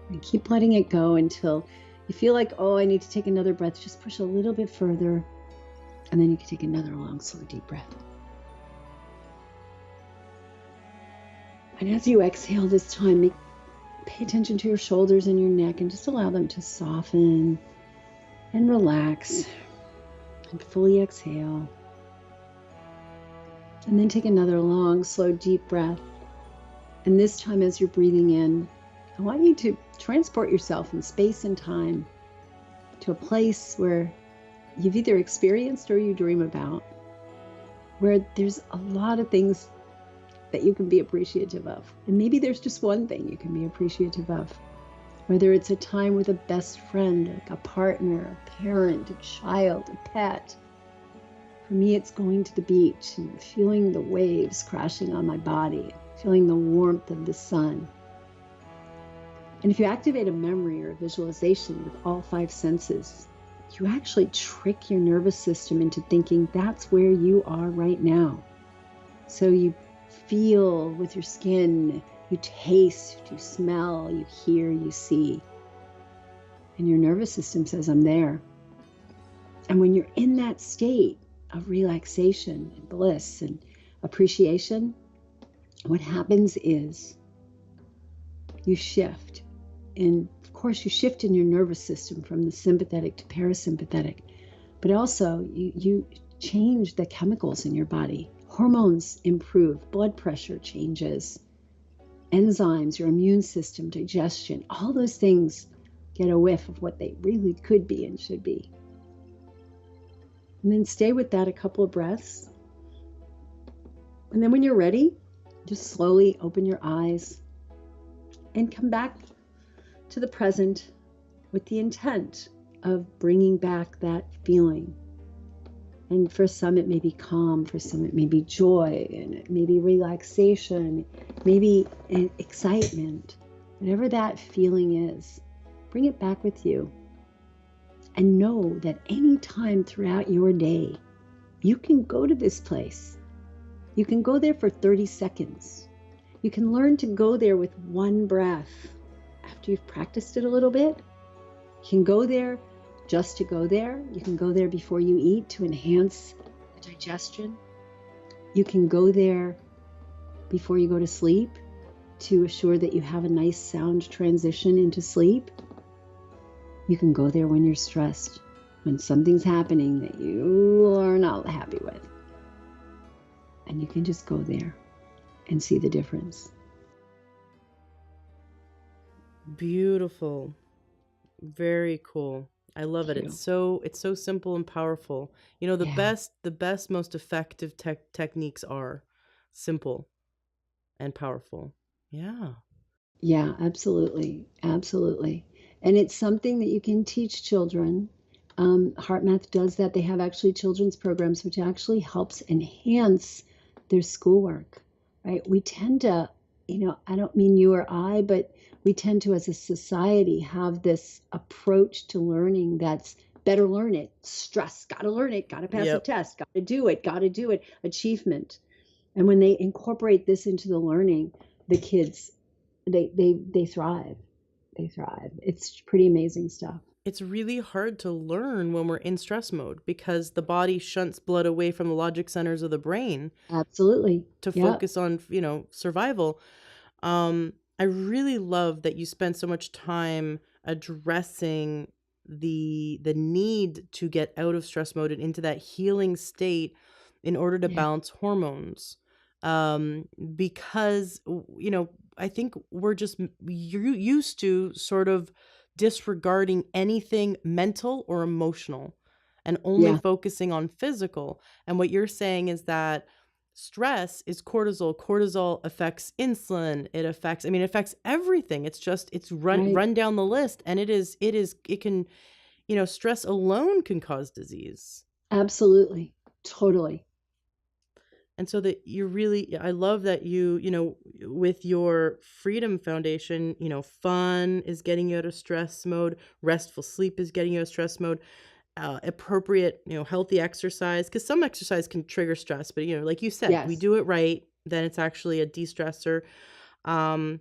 And keep letting it go until you feel like, oh, I need to take another breath. Just push a little bit further. And then you can take another long, slow, deep breath. And as you exhale this time, pay attention to your shoulders and your neck and just allow them to soften and relax. And fully exhale. And then take another long, slow, deep breath. And this time as you're breathing in, I want you to transport yourself in space and time to a place where you've either experienced or you dream about, where there's a lot of things that you can be appreciative of. And maybe there's just one thing you can be appreciative of, whether it's a time with a best friend, like a partner, a parent, a child, a pet. For me, it's going to the beach and feeling the waves crashing on my body, feeling the warmth of the sun. And if you activate a memory or a visualization with all 5 senses, you actually trick your nervous system into thinking that's where you are right now. So you feel with your skin, you taste, you smell, you hear, you see. And your nervous system says, I'm there. And when you're in that state of relaxation and bliss and appreciation, what happens is you shift. And of course, you shift in your nervous system from the sympathetic to parasympathetic, but also you change the chemicals in your body. Hormones improve, blood pressure changes, enzymes, your immune system, digestion, all those things get a whiff of what they really could be and should be. And then stay with that a couple of breaths. And then when you're ready, just slowly open your eyes and come back to the present with the intent of bringing back that feeling. And for some, it may be calm. For some, it may be joy, and it may be relaxation, maybe excitement. Whatever that feeling is, bring it back with you. And know that any time throughout your day, you can go to this place. You can go there for 30 seconds. You can learn to go there with one breath. After you've practiced it a little bit, you can go there just to go there. You can go there before you eat to enhance the digestion. You can go there before you go to sleep to assure that you have a nice sound transition into sleep. You can go there when you're stressed, when something's happening that you are not happy with. And you can just go there and see the difference. Beautiful. Very cool. I love it. Thank you. It's so simple and powerful. You know, Yeah. the best, most effective techniques are simple and powerful. Yeah. Yeah, absolutely. Absolutely. And it's something that you can teach children. HeartMath does that. They have actually children's programs, which actually helps enhance their schoolwork, right? We tend to, I don't mean you or I, but we tend to, as a society, have this approach to learning that's better learn it, stress, got to learn it, got to pass a Yep. test, got to do it, achievement. And when they incorporate this into the learning, the kids, they thrive. They thrive. It's pretty amazing stuff. It's really hard to learn when we're in stress mode because the body shunts blood away from the logic centers of the brain Absolutely. to Yeah. focus on, survival. I really love that you spend so much time addressing the need to get out of stress mode and into that healing state in order to Yeah. balance hormones. Because I think we're just used to sort of disregarding anything mental or emotional and only Yeah. focusing on physical. And what you're saying is that stress is cortisol. Cortisol affects insulin. It affects everything. It's Right. run down the list, and it can, stress alone can cause disease. Absolutely. Totally. And so that I love that with your Freedom Foundation, fun is getting you out of stress mode, restful sleep is getting you out of stress mode, appropriate, healthy exercise, because some exercise can trigger stress, but like you said, we Yes. do it right, then it's actually a de-stressor. Um,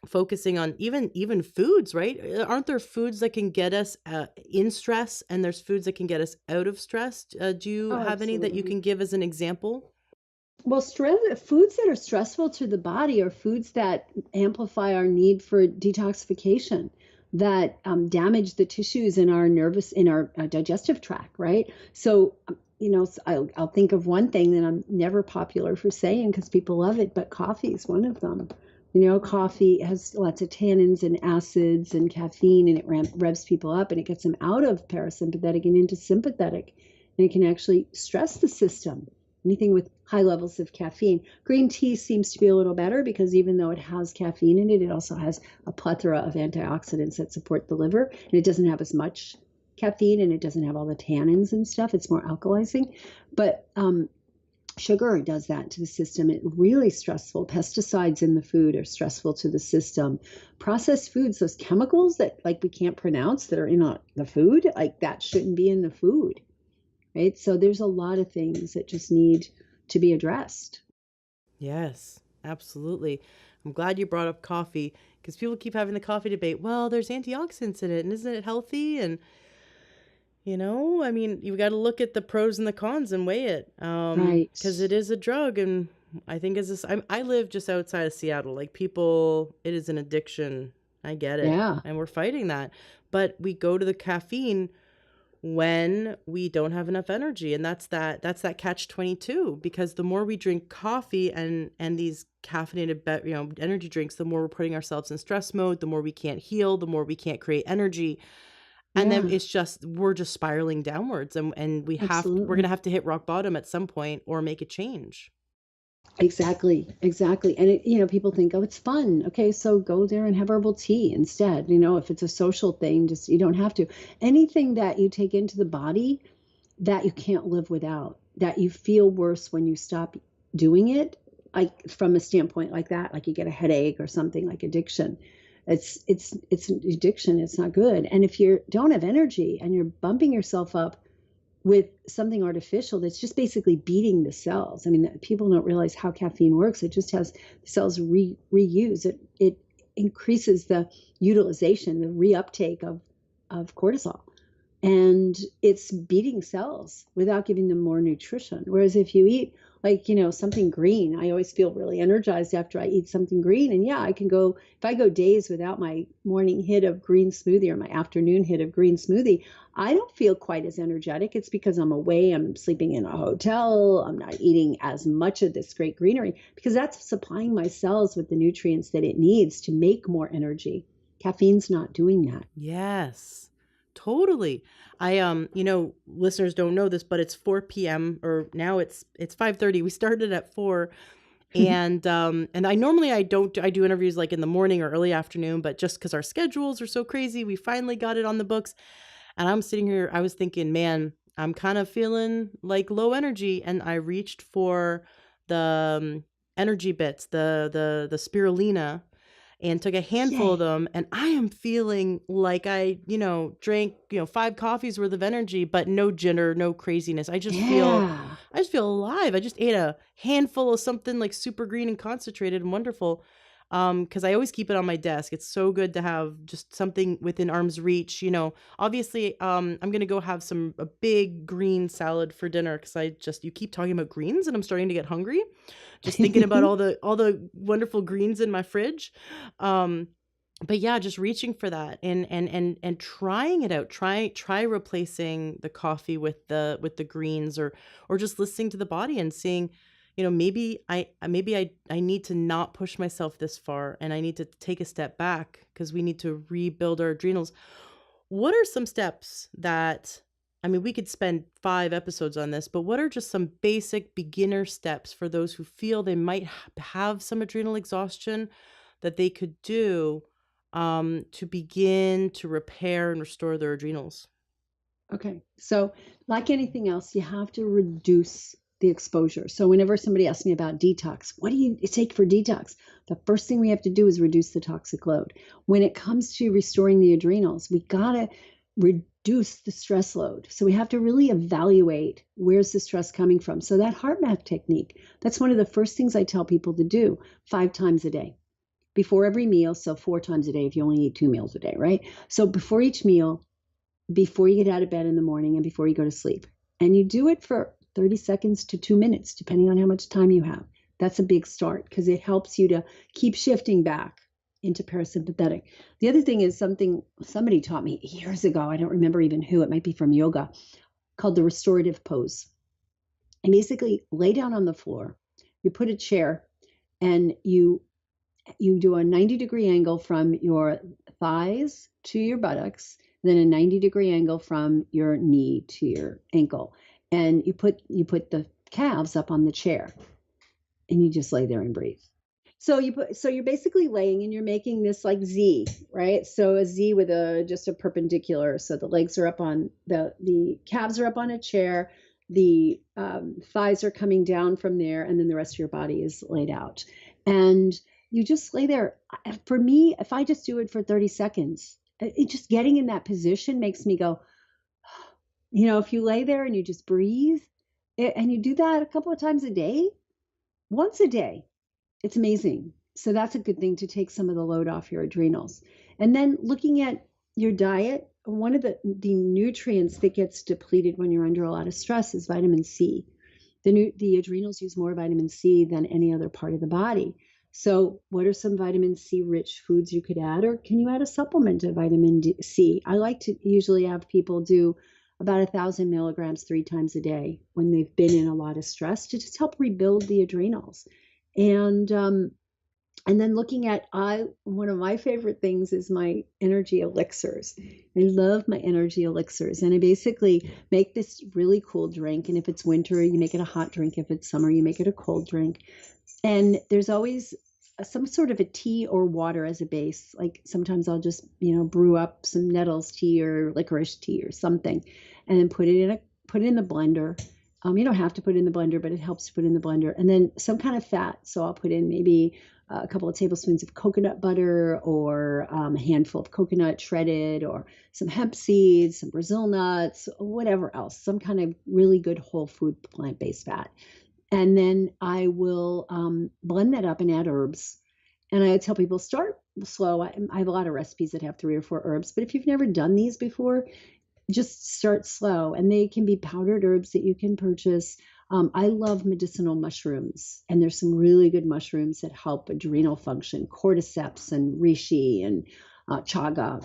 Focusing on even foods, right? Aren't there foods that can get us in stress, and there's foods that can get us out of stress? Do you Oh, have any that you absolutely. can give as an example? Well, foods that are stressful to the body are foods that amplify our need for detoxification, that damage the tissues in our digestive tract, right? So, I'll think of one thing that I'm never popular for saying because people love it, but coffee is one of them. Coffee has lots of tannins and acids and caffeine, and it revs people up and it gets them out of parasympathetic and into sympathetic. And it can actually stress the system. Anything with high levels of caffeine. Green tea seems to be a little better because even though it has caffeine in it, it also has a plethora of antioxidants that support the liver. And it doesn't have as much caffeine and it doesn't have all the tannins and stuff. It's more alkalizing. But sugar does that to the system. It's really stressful. Pesticides in the food are stressful to the system. Processed foods, those chemicals that like we can't pronounce that are in the food, like that shouldn't be in the food, right? So there's a lot of things that just need to be addressed. Yes, absolutely. I'm glad you brought up coffee, because people keep having the coffee debate. Well, there's antioxidants in it, and isn't it healthy? And you've got to look at the pros and the cons and weigh it. Right. Because it is a drug, and I think I live just outside of Seattle. Like, people, it is an addiction. I get it, Yeah. and we're fighting that. But we go to the caffeine when we don't have enough energy, and that's that catch 22, because the more we drink coffee and these caffeinated energy drinks, the more we're putting ourselves in stress mode, the more we can't heal, the more we can't create energy, and then Yeah. we're just spiraling downwards, and we're going to Absolutely. have to hit rock bottom at some point or make a change. Exactly. Exactly. And people think, oh, it's fun. Okay, so go there and have herbal tea instead. If it's a social thing, just you don't have to. Anything that you take into the body that you can't live without, that you feel worse when you stop doing it, like from a standpoint like that, like you get a headache or something like addiction. It's an addiction. It's not good. And if you don't have energy and you're bumping yourself up with something artificial that's just basically beating the cells. I mean, people don't realize how caffeine works. It just has the cells reuse. It increases the utilization, the reuptake of cortisol, and it's beating cells without giving them more nutrition. Whereas if you eat something green, I always feel really energized after I eat something green. And yeah, I can go, if I go days without my morning hit of green smoothie or my afternoon hit of green smoothie, I don't feel quite as energetic. It's because I'm away, I'm sleeping in a hotel, I'm not eating as much of this great greenery because that's supplying my cells with the nutrients that it needs to make more energy. Caffeine's not doing that. Yes, totally. Listeners don't know this, but it's 4 p.m., or now it's 5:30. We started at 4. And I do interviews like in the morning or early afternoon, but just because our schedules are so crazy, we finally got it on the books. And I'm sitting here, I was thinking, man, I'm kind of feeling like low energy, and I reached for the energy bits, the spirulina, and took a handful of Yay. them, and I am feeling like I, drank, 5 coffees worth of energy, but no jitter, no craziness. Yeah. I just feel alive. I just ate a handful of something like super green and concentrated and wonderful. because I always keep it on my desk. It's so good to have just something within arm's reach. Obviously, I'm gonna go have a big green salad for dinner because you keep talking about greens and I'm starting to get hungry. Just thinking about all the wonderful greens in my fridge. Um, but yeah, just reaching for that and trying it out. Try replacing the coffee with the greens, or just listening to the body and seeing, maybe I need to not push myself this far and I need to take a step back because we need to rebuild our adrenals. What are some steps that, I mean, we could spend 5 episodes on this, but what are just some basic beginner steps for those who feel they might have some adrenal exhaustion that they could do to begin to repair and restore their adrenals? Okay. So, like anything else, you have to reduce the exposure. So, whenever somebody asks me about detox, what do you take for detox? The first thing we have to do is reduce the toxic load. When it comes to restoring the adrenals, we got to reduce the stress load. So, we have to really evaluate where's the stress coming from. So, that heart map technique, that's one of the first things I tell people to do 5 times a day before every meal. So, 4 times a day if you only eat 2 meals a day, right? So, before each meal, before you get out of bed in the morning and before you go to sleep. And you do it for 30 seconds to 2 minutes, depending on how much time you have. That's a big start because it helps you to keep shifting back into parasympathetic. The other thing is something somebody taught me years ago. I don't remember even who, it might be from yoga, called the restorative pose. And basically lay down on the floor. You put a chair and you do a 90-degree angle from your thighs to your buttocks, then a 90-degree angle from your knee to your ankle. And you put the calves up on the chair and you just lay there and breathe. So you're basically laying and you're making this like Z, right? So a Z with just a perpendicular. So the legs are up on the calves are up on a chair, the thighs are coming down from there, and then the rest of your body is laid out. And you just lay there. For me, if I just do it for 30 seconds, just getting in that position makes me go, if you lay there and you just breathe, and you do that a couple of times a day, once a day, it's amazing. So that's a good thing to take some of the load off your adrenals. And then looking at your diet, one of the nutrients that gets depleted when you're under a lot of stress is vitamin C. The adrenals use more vitamin C than any other part of the body. So what are some vitamin C rich foods you could add, or can you add a supplement of vitamin C? I like to usually have people do about 1,000 milligrams 3 times a day when they've been in a lot of stress to just help rebuild the adrenals. And then looking at one of my favorite things is my energy elixirs. I love my energy elixirs, and I basically make this really cool drink. And if it's winter, you make it a hot drink. If it's summer, you make it a cold drink. And there's always some sort of a tea or water as a base. Like sometimes I'll just brew up some nettles tea or licorice tea or something, and then put it in the blender. You don't have to put it in the blender, but it helps to put it in the blender. And then some kind of fat. So I'll put in maybe a couple of tablespoons of coconut butter, or a handful of coconut shredded, or some hemp seeds, some Brazil nuts, whatever else, some kind of really good whole food plant-based fat. And then I will blend that up and add herbs. And I tell people start slow. I have a lot of recipes that have 3 or 4 herbs, but if you've never done these before, just start slow. And they can be powdered herbs that you can purchase. I love medicinal mushrooms, and there's some really good mushrooms that help adrenal function, cordyceps and reishi and chaga.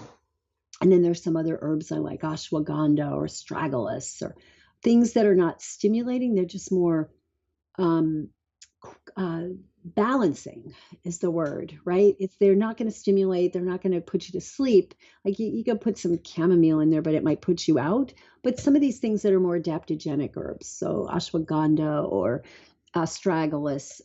And then there's some other herbs I like, ashwagandha or astragalus, or things that are not stimulating. They're just more balancing is the word, right? They're not going to stimulate. They're not going to put you to sleep. Like you can put some chamomile in there, but it might put you out. But some of these things that are more adaptogenic herbs, so ashwagandha or astragalus,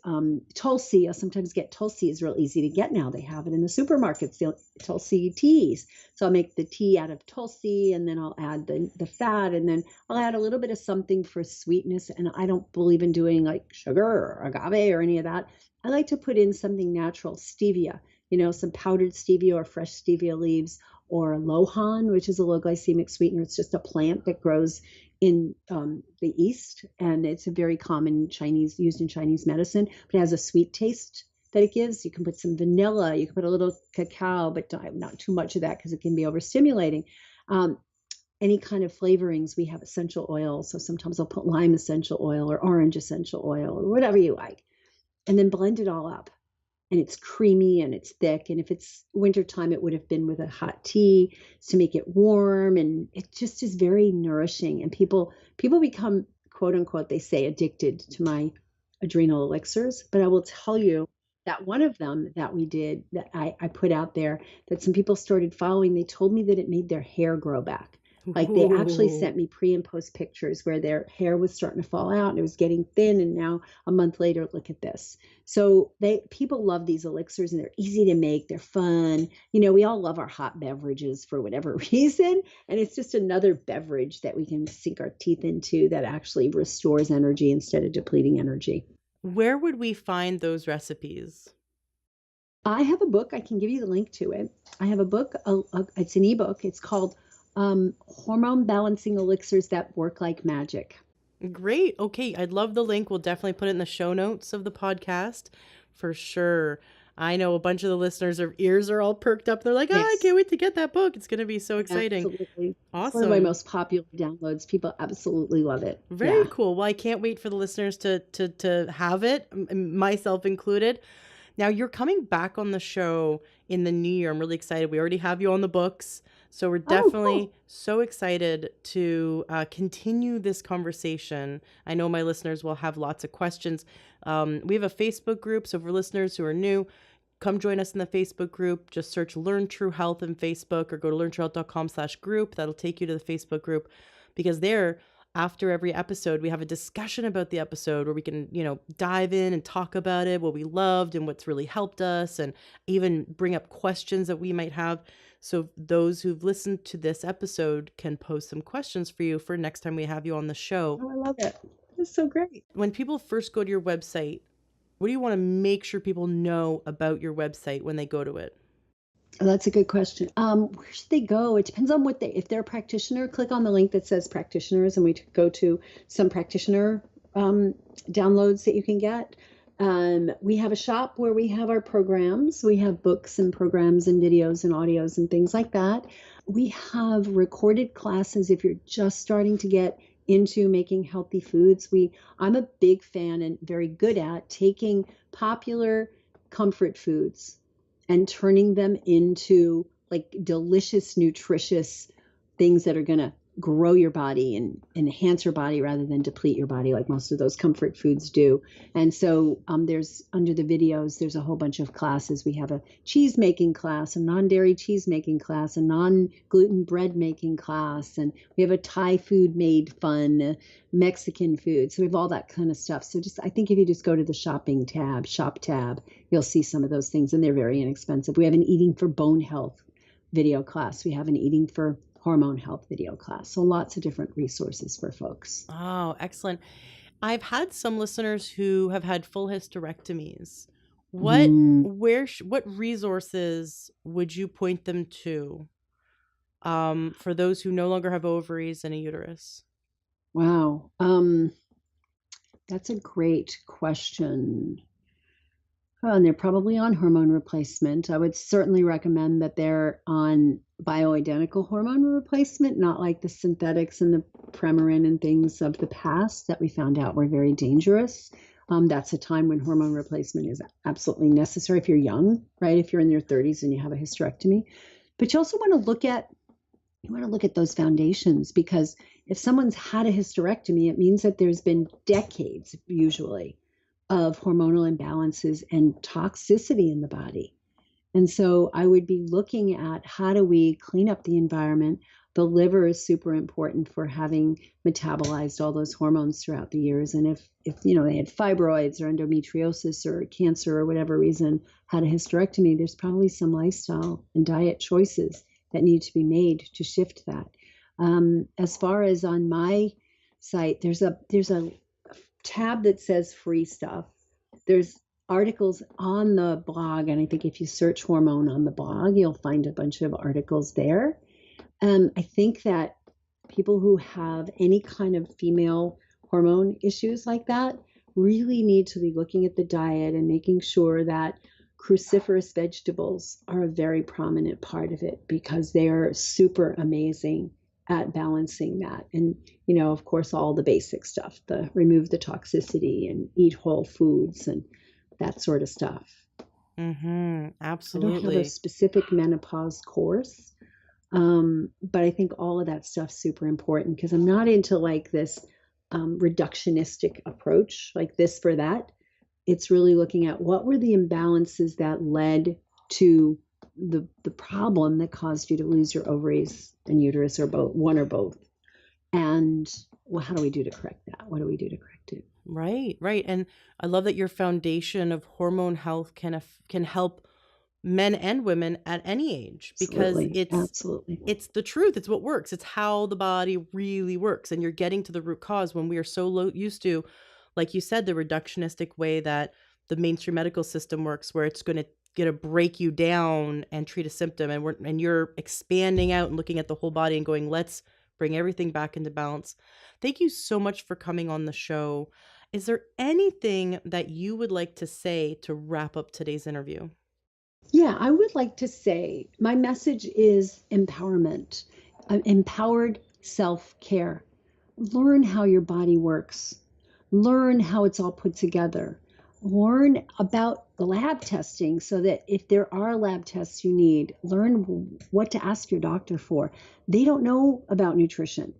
tulsi. I sometimes get tulsi is real easy to get now. They have it in the supermarkets, the tulsi teas. So I'll make the tea out of tulsi, and then I'll add the fat, and then I'll add a little bit of something for sweetness. And I don't believe in doing like sugar or agave or any of that. I like to put in something natural, stevia, some powdered stevia or fresh stevia leaves, or lohan, which is a low glycemic sweetener. It's just a plant that grows in the East, and it's a very common used in Chinese medicine, but it has a sweet taste that it gives. You can put some vanilla, you can put a little cacao, but not too much of that because it can be overstimulating. Any kind of flavorings, we have essential oil. So sometimes I'll put lime essential oil or orange essential oil or whatever you like, and then blend it all up. And it's creamy and it's thick. And if it's wintertime, it would have been with a hot tea to make it warm. And it just is very nourishing. And people become, quote unquote, they say, addicted to my adrenal elixirs. But I will tell you that one of them that we did, that I put out there, that some people started following, they told me that it made their hair grow back. Like they actually Ooh. sent me pre and post pictures where their hair was starting to fall out and it was getting thin. And now a month later, look at this. So people love these elixirs and they're easy to make. They're fun. You know, we all love our hot beverages for whatever reason. And it's just another beverage that we can sink our teeth into that actually restores energy instead of depleting energy. Where would we find those recipes? I have a book. I can give you the link to it. I have a book. It's an ebook. It's called Hormone Balancing Elixirs That Work Like Magic. Great. Okay. I'd love the link. We'll definitely put it in the show notes of the podcast for sure. I know a bunch of the listeners' ears are all perked up. They're like, I Yes, can't wait to get that book. It's going to be so exciting. absolutely. It's one of my Awesome. most popular downloads. People absolutely love it. Very Yeah. cool. Well, I can't wait for the listeners to have it, myself included. Now you're coming back on the show in the new year. I'm really excited. We already have you on the books. So we're Oh, definitely cool. so excited to continue this conversation. I know my listeners will have lots of questions. We have a Facebook group. So for listeners who are new, come join us in the Facebook group. Just search Learn True Health in Facebook or go to learntruehealth.com/group. That'll take you to the Facebook group because there, after every episode, we have a discussion about the episode where we can, dive in and talk about it, what we loved and what's really helped us, and even bring up questions that we might have. So those who've listened to this episode can post some questions for you for next time we have you on the show. Oh, I love it. That's so great. When people first go to your website, what do you want to make sure people know about your website when they go to it? Oh, that's a good question. Where should they go? It depends on if they're a practitioner, click on the link that says practitioners and we go to some practitioner downloads that you can get. We have a shop where we have our programs. We have books and programs and videos and audios and things like that. We have recorded classes if you're just starting to get into making healthy foods. I'm a big fan and very good at taking popular comfort foods and turning them into like delicious, nutritious things that are going to grow your body and enhance your body rather than deplete your body like most of those comfort foods do. And so there's under the videos, there's a whole bunch of classes. We have a cheese making class, a non-dairy cheese making class, a non-gluten bread making class, and we have a Thai food made fun, Mexican food. So we have all that kind of stuff. So I think if you just go to the shop tab, you'll see some of those things and they're very inexpensive. We have an eating for bone health video class. We have an eating for hormone health video class. So lots of different resources for folks. Oh, excellent. I've had some listeners who have had full hysterectomies. Mm, What resources would you point them to for those who no longer have ovaries and a uterus? wow. That's a great question. Oh, and they're probably on hormone replacement. I would certainly recommend that they're on bioidentical hormone replacement, not like the synthetics and the Premarin and things of the past that we found out were very dangerous. That's a time when hormone replacement is absolutely necessary if you're young, right? If you're in your 30s and you have a hysterectomy. But you also want to look at those foundations because if someone's had a hysterectomy, it means that there's been decades, usually, of hormonal imbalances and toxicity in the body. And so I would be looking at how do we clean up the environment. The liver is super important for having metabolized all those hormones throughout the years. And if they had fibroids or endometriosis or cancer or whatever reason had a hysterectomy, there's probably some lifestyle and diet choices that need to be made to shift that. As far as on my site, there's a tab that says free stuff. There's articles on the blog, and I think if you search hormone on the blog, you'll find a bunch of articles there. I think that people who have any kind of female hormone issues like that really need to be looking at the diet and making sure that cruciferous vegetables are a very prominent part of it, because they are super amazing at balancing that. And, of course, all the basic stuff, the remove the toxicity and eat whole foods and that sort of stuff. Mm-hmm. I don't have a Absolutely. specific menopause course, but I think all of that stuff's super important, because I'm not into like this reductionistic approach, like this for that. It's really looking at what were the imbalances that led to the problem that caused you to lose your ovaries and uterus, or both, one or both. And well, how do we do to correct that? What do we do to correct it? Right, right. And I love that your foundation of hormone health can help men and women at any age, because Absolutely. it's Absolutely. it's the truth. It's what works. It's how the body really works. And you're getting to the root cause when we are so used to, like you said, the reductionistic way that the mainstream medical system works, where it's going to break you down and treat a symptom. And you're expanding out and looking at the whole body and going, let's bring everything back into balance. Thank you so much for coming on the show. Is there anything that you would like to say to wrap up today's interview? Yeah, I would like to say my message is empowerment, empowered self care. Learn how your body works, learn how it's all put together, learn about the lab testing, so that if there are lab tests you need, learn what to ask your doctor for. They don't know about nutrition,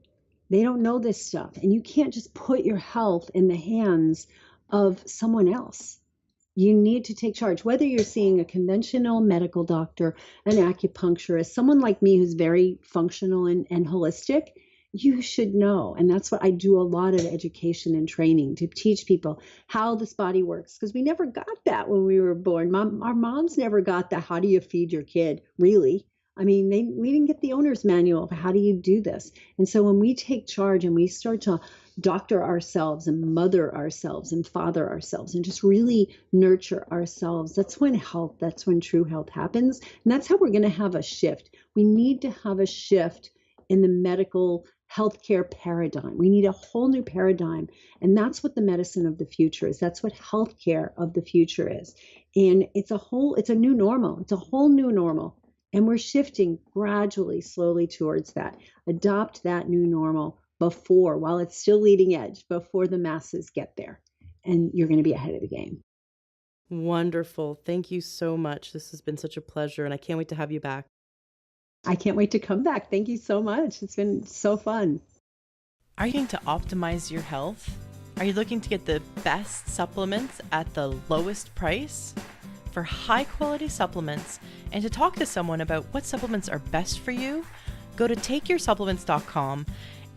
they don't know this stuff, and you can't just put your health in the hands of someone else. You need to take charge, whether you're seeing a conventional medical doctor, an acupuncturist, someone like me who's very functional and holistic. You should know. And that's what I do, a lot of education and training to teach people how this body works. Because we never got that when we were born. Our moms never got the how do you feed your kid, really. I mean, we didn't get the owner's manual of how do you do this. And so when we take charge and we start to doctor ourselves and mother ourselves and father ourselves and just really nurture ourselves, that's when true health happens. And that's how we're going to have a shift. We need to have a shift in the medical healthcare paradigm. We need a whole new paradigm. And that's what the medicine of the future is. That's what healthcare of the future is. And it's a new normal. It's a whole new normal. And we're shifting gradually, slowly towards that. Adopt that new normal while it's still leading edge, before the masses get there. And you're going to be ahead of the game. Wonderful. Thank you so much. This has been such a pleasure, and I can't wait to have you back. I can't wait to come back. Thank you so much. It's been so fun. Are you looking to optimize your health? Are you looking to get the best supplements at the lowest price? For high quality supplements and to talk to someone about what supplements are best for you, go to takeyoursupplements.com,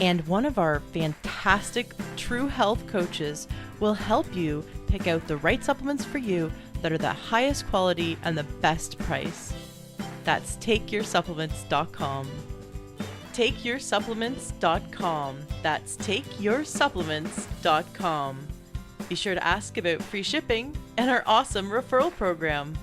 and one of our fantastic true health coaches will help you pick out the right supplements for you that are the highest quality and the best price. That's takeyoursupplements.com. Takeyoursupplements.com. That's takeyoursupplements.com. Be sure to ask about free shipping and our awesome referral program.